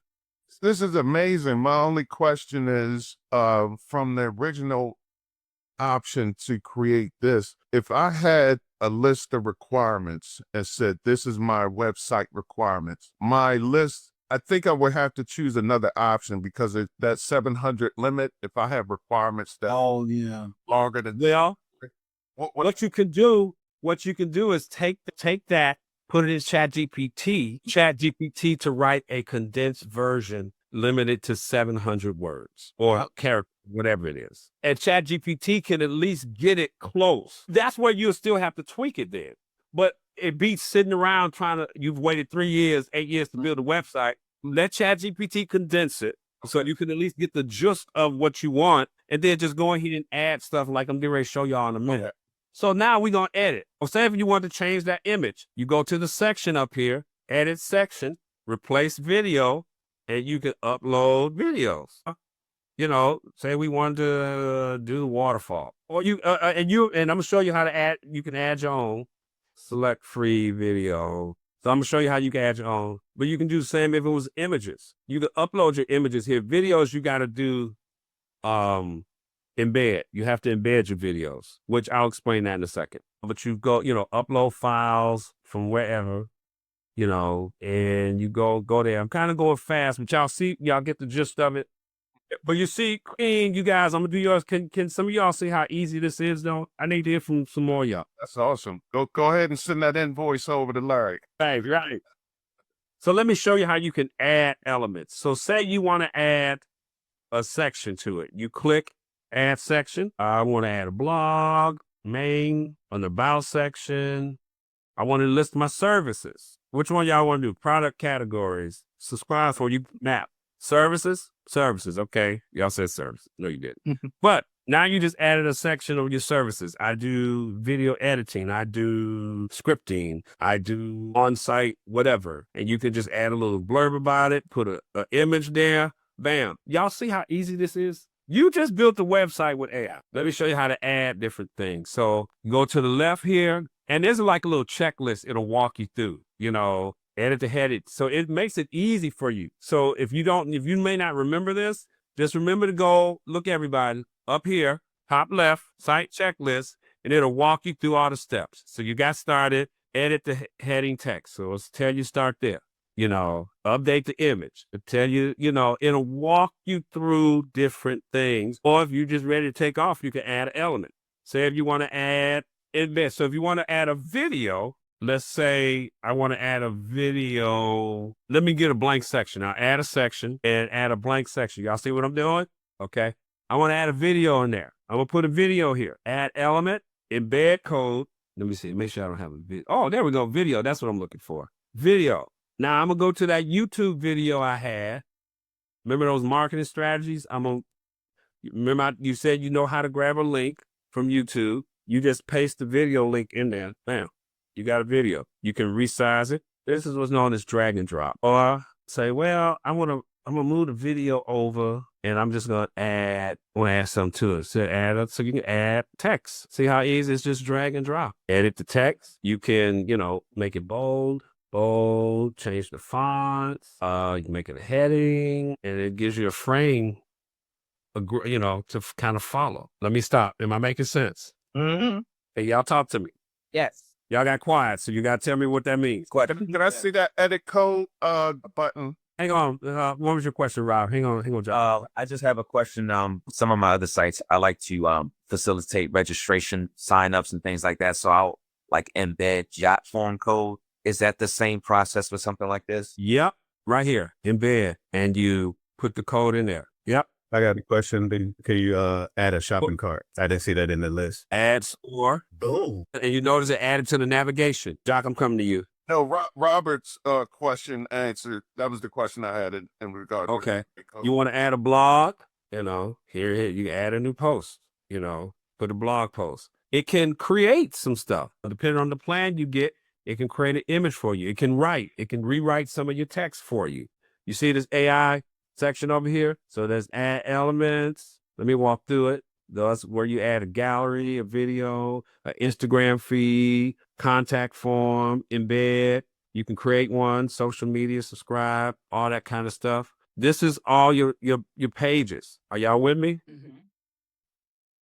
This is amazing. My only question is, from the original option to create this, if I had a list of requirements and said, this is my website requirements, my list, I think I would have to choose another option because of that 700 limit. If I have requirements that longer than what you can do is take that, put it in ChatGPT to write a condensed version limited to 700 words or characters, whatever it is. And ChatGPT can at least get it close. That's where you'll still have to tweak it then. But it beats sitting around you've waited 3 years, 8 years to build a website. Let ChatGPT condense it so you can at least get the gist of what you want, and then just go ahead and add stuff like I'm getting ready to show y'all in a minute. So now we're going to edit. Or say if you want to change that image, you go to the section up here, edit section, replace video, and you can upload videos. Say we wanted to do the waterfall. Or and I'm going to show you how to add, you can add your own. Select free video. So I'm going to show you how you can add your own. But you can do the same if it was images. You can upload your images here. Videos, you got to do embed. You have to embed your videos, which I'll explain that in a second. But you go, upload files from wherever, and you go there. I'm kind of going fast, but y'all get the gist of it. But you see, Queen, you guys, I'm gonna do yours. Can some of y'all see how easy this is, though? I need to hear from some more of y'all. That's awesome. Go ahead and send that invoice over to Larry. Right. So let me show you how you can add elements. So say you want to add a section to it. You click Add Section. I want to add a blog, main, an about section. I want to list my services. Which one y'all want to do? Product categories. Subscribe for you map. Services. Okay. Y'all said service. No, you didn't. But now you just added a section of your services. I do video editing. I do scripting. I do on-site, whatever. And you can just add a little blurb about it, put an image there. Bam. Y'all see how easy this is? You just built a website with AI. Let me show you how to add different things. So go to the left here, and there's like a little checklist. It'll walk you through, edit the heading. So it makes it easy for you. So if you may not remember this, just remember to go look everybody up here, top left, site checklist, and it'll walk you through all the steps. So you got started, edit the heading text. So it'll tell you start there. Update the image. It'll tell you, it'll walk you through different things. Or if you're just ready to take off, you can add an element. Say if you want to add embed. So if you want to add a video, let's say I want to add a video. Let me get a blank section. I'll add a section and add a blank section. Y'all see what I'm doing? Okay. I want to add a video in there. I'm going to put a video here. Add element, embed code. Let me see. Make sure I don't have a video. Oh, there we go. Video. That's what I'm looking for. Video. Now I'm gonna go to that YouTube video I had. Remember those marketing strategies? You said you know how to grab a link from YouTube. You just paste the video link in there. Bam, you got a video. You can resize it. This is what's known as drag and drop. Or say, well, I'm gonna move the video over and I'm just gonna add something to it. So you can add text. See how easy it's just drag and drop. Edit the text. You can, make it bold, change the fonts. You can make it a heading, and it gives you a frame, to kind of follow. Let me stop. Am I making sense? Mm-hmm. Hey, y'all talk to me. Yes. Y'all got quiet, so you got to tell me what that means. Can I see that edit code button? Hang on. What was your question, Rob? Hang on, John. I just have a question. Some of my other sites, I like to facilitate registration, signups, and things like that. So I'll like embed Jot form code. Is that the same process for something like this? Yep, right here, embed, and you put the code in there. Yep. I got a question. Can you add a shopping cart? I didn't see that in the list. Add store. Boom. And you notice it added to the navigation. Jock, I'm coming to you. No, Robert's question answered. That was the question I had in regard. Okay. You want to add a blog? Here you can add a new post. Put a blog post. It can create some stuff. Depending on the plan you get, it can create an image for you. It can write. It can rewrite some of your text for you. You see this AI section over here? So there's add elements. Let me walk through it. That's where you add a gallery, a video, an Instagram feed, contact form, embed. You can create one, social media, subscribe, all that kind of stuff. This is all your pages. Are y'all with me? Mm-hmm.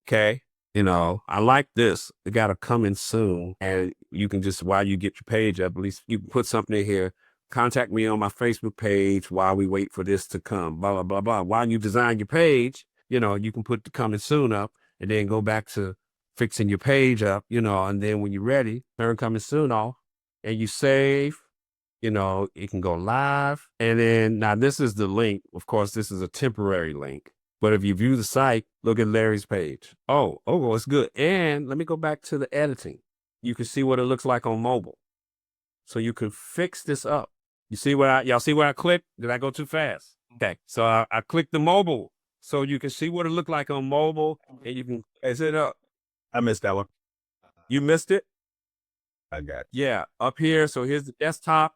Okay. I like this. It got to come in soon. And you can just, while you get your page up, at least you can put something in here. Contact me on my Facebook page while we wait for this to come, blah, blah, blah, blah. While you design your page, you can put the coming soon up and then go back to fixing your page up, and then when you're ready, turn coming soon off and you save, it can go live. And then now this is the link. Of course, this is a temporary link. But if you view the site, look at Larry's page. Oh, it's good. And let me go back to the editing. You can see what it looks like on mobile. So you can fix this up. You see y'all see where I clicked? Did I go too fast? Okay. So I clicked the mobile. So you can see what it looked like on mobile and you can, is it up? I missed that one. You missed it? I got it. Yeah. Up here. So here's the desktop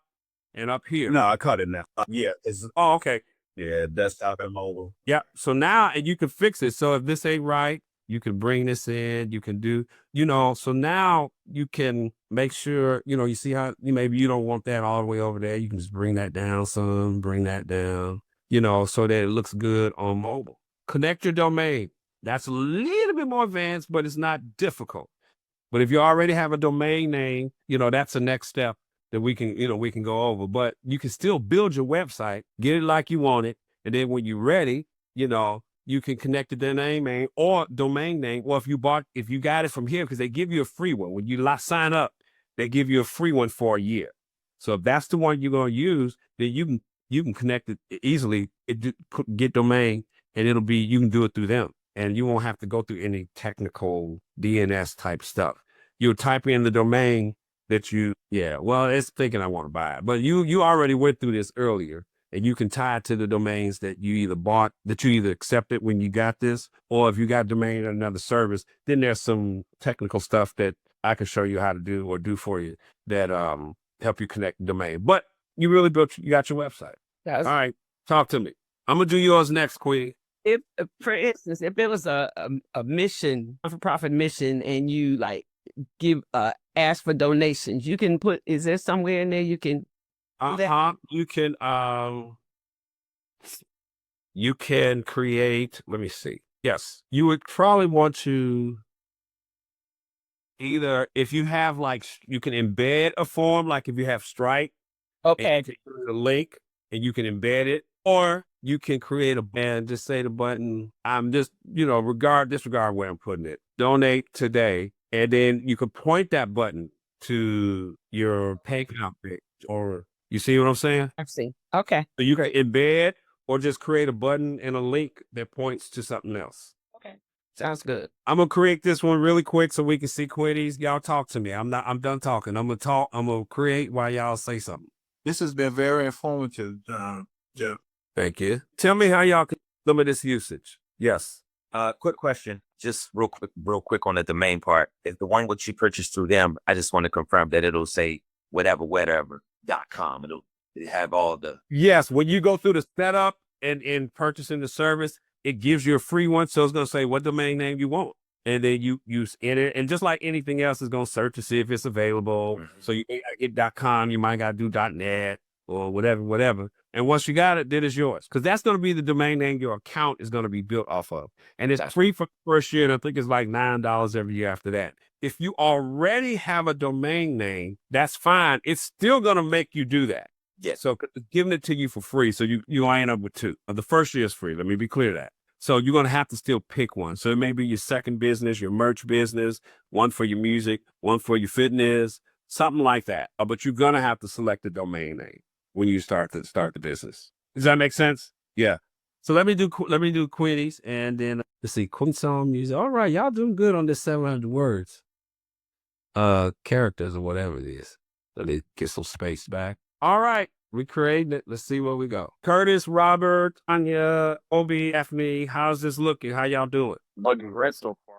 and up here. No, I caught it now. Yeah. Oh, okay. Yeah, desktop and mobile. Yeah. So now, and you can fix it. So if this ain't right, you can bring this in, you can do, so now you can make sure, you see how maybe you don't want that all the way over there. You can just bring that down some, bring that down, so that it looks good on mobile. Connect your domain. That's a little bit more advanced, but it's not difficult. But if you already have a domain name, that's the next step that we can go over. But you can still build your website, get it like you want it. And then when you're ready, you can connect it to the name or domain name. Or if you got it from here, because they give you a free one. When you sign up, they give you a free one for a year. So if that's the one you're going to use, then you can connect it easily, get domain, and you can do it through them. And you won't have to go through any technical DNS type stuff. You'll type in the domain that it's thinking I want to buy it. But you already went through this earlier. And you can tie it to the domains that you either bought, that you either accepted when you got this, or if you got domain in another service, then there's some technical stuff that I can show you how to do or do for you that help you connect the domain. But you really you got your website. Yes. All right, talk to me. I'm gonna do yours next, Queen. If, for instance, if it was a mission, a for-profit mission, and you give ask for donations, you can put. Is there somewhere in there you can? You can create, let me see. Yes, you would probably want to either, if you have you can embed a form, like if you have Stripe. Okay. A link and you can embed it, or you can create a band, just say the button, I'm just, disregard where I'm putting it. Donate today. And then you can point that button to your PayPal page or you see what I'm saying? I see. Okay. So you can embed or just create a button and a link that points to something else. Okay. Sounds good. I'm going to create this one really quick so we can see Quitties. Y'all talk to me. I'm done talking. I'm going to create while y'all say something. This has been very informative, Jeff. Thank you. Tell me how y'all can limit this usage. Yes. Quick question, just real quick on the domain part. If the one which you purchased through them, I just want to confirm that it'll say whatever.com. It'll have all the. Yes, when you go through the setup and in purchasing the service, it gives you a free one. So it's going to say what domain name you want. And then you enter, and just like anything else, it's going to search to see if it's available. So you get .com, you might got to do .net or whatever. And once you got it, then it's yours. Because that's going to be the domain name your account is going to be built off of. And it's free for the first year, and I think it's like $9 every year after that. If you already have a domain name, that's fine. It's still going to make you do that. Yeah. So giving it to you for free, so you end up with two. The first year is free. Let me be clear that. So you're going to have to still pick one. So it may be your second business, your merch business, one for your music, one for your fitness, something like that. But you're going to have to select the domain name when you start the business. Does that make sense? Yeah. So let me do Quinny's, and then let's see, Quinson music. All right, y'all doing good on this 700 words. Characters or whatever it is. Let me get some space back. All right. We created it. Let's see where we go. Curtis, Robert, Tanya, Obi, Daphne, how's this looking? How y'all doing? Looking great so far.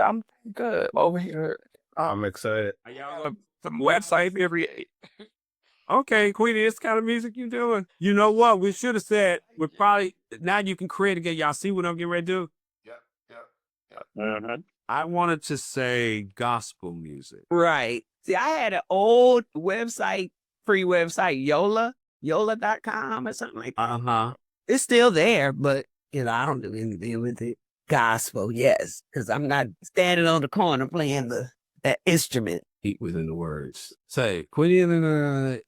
I'm good over here. I'm excited. Are y'all on some website every Okay, Queenie, this kind of music you doing. You know what? We should have said, we're probably, now you can create again. Y'all see what I'm getting ready to do? Yep. I wanted to say gospel music. Right. See, I had an old website, free website, yola.com or something like that. Uh-huh. It's still there, but, I don't do anything with it. Gospel, yes, because I'm not standing on the corner playing that instrument. Eat within the words. Say, Quinny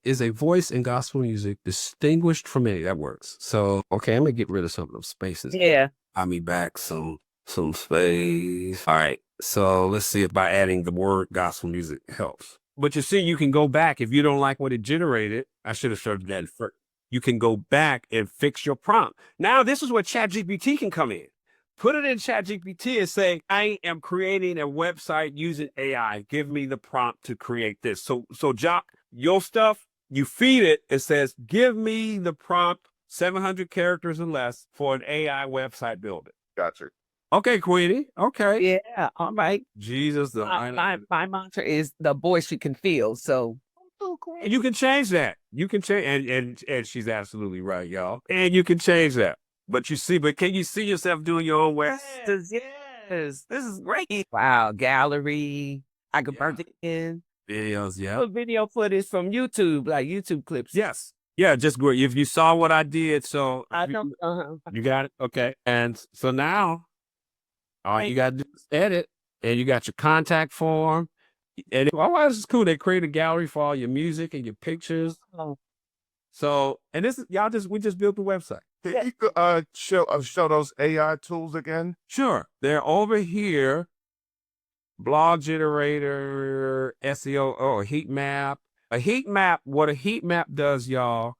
is a voice in gospel music distinguished from any. That works. So, okay, I'm going to get rid of some of those spaces. Yeah. I'll be back some space. All right. So let's see if by adding the word gospel music helps. But you see, you can go back if you don't like what it generated. I should have showed you that first. You can go back and fix your prompt. Now, this is where ChatGPT can come in. Put it in ChatGPT and say, I am creating a website using AI. Give me the prompt to create this. So Jock, your stuff, you feed it. It says, give me the prompt, 700 characters or less for an AI website builder. Gotcha. Okay, Queenie. Okay. Yeah. All right. Jesus. My mantra is the voice you can feel. So. And you can change that. You can change, and she's absolutely right, y'all. And you can change that. But can you see yourself doing your own work? Yes. This is great. Wow. Gallery. I could burn it in. Videos, yeah. Put video footage from YouTube, like YouTube clips. Yes. Yeah, just great. If you saw what I did, so. I know. You got it? Okay. And so now, all you got to do is edit, and you got your contact form. And this is cool. They create a gallery for all your music and your pictures. Oh. So, and we just built the website. Can you show those AI tools again? Sure. They're over here. Blog generator, SEO, heat map. A heat map, what a heat map does, y'all.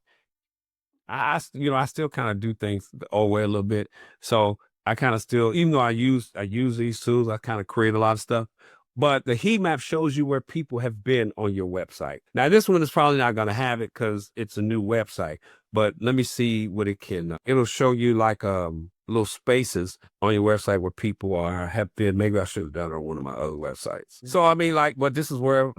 I still kind of do things the old way a little bit. So I kind of still, even though I use these tools, I kind of create a lot of stuff. But the heat map shows you where people have been on your website. Now, this one is probably not going to have it because it's a new website. But let me see what it can. It'll show you like little spaces on your website where people have been. Maybe I should have done it on one of my other websites. So, I mean, but this is where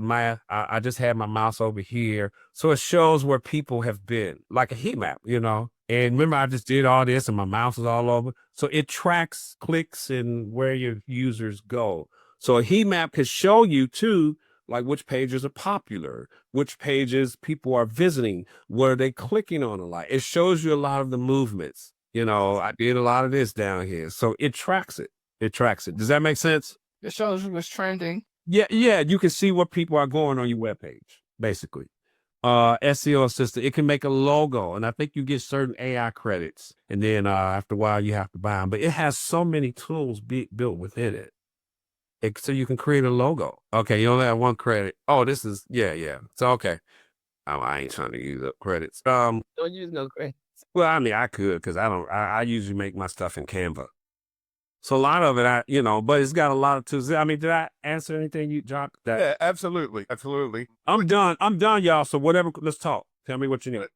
I just had my mouse over here. So it shows where people have been, like a heat map, And remember, I just did all this and my mouse is all over. So it tracks clicks and where your users go. So a heat map can show you too, like which pages are popular, which pages people are visiting, what are they clicking on a lot. It shows you a lot of the movements. I did a lot of this down here. So it tracks it. Does that make sense? It shows you what's trending. Yeah. You can see where people are going on your webpage, basically. SEO assistant, it can make a logo, and I think you get certain AI credits, and then after a while you have to buy them. But it has so many tools built within it. So you can create a logo. Okay, you only have one credit. Oh, this is, yeah. So, okay. I ain't trying to use up credits. Don't use no credits. Well, I mean, I could, because I usually make my stuff in Canva. So a lot of it, but it's got a lot of tools. I mean, did I answer anything you dropped? Yeah, absolutely. I'm done, y'all. So whatever, let's talk. Tell me what you need.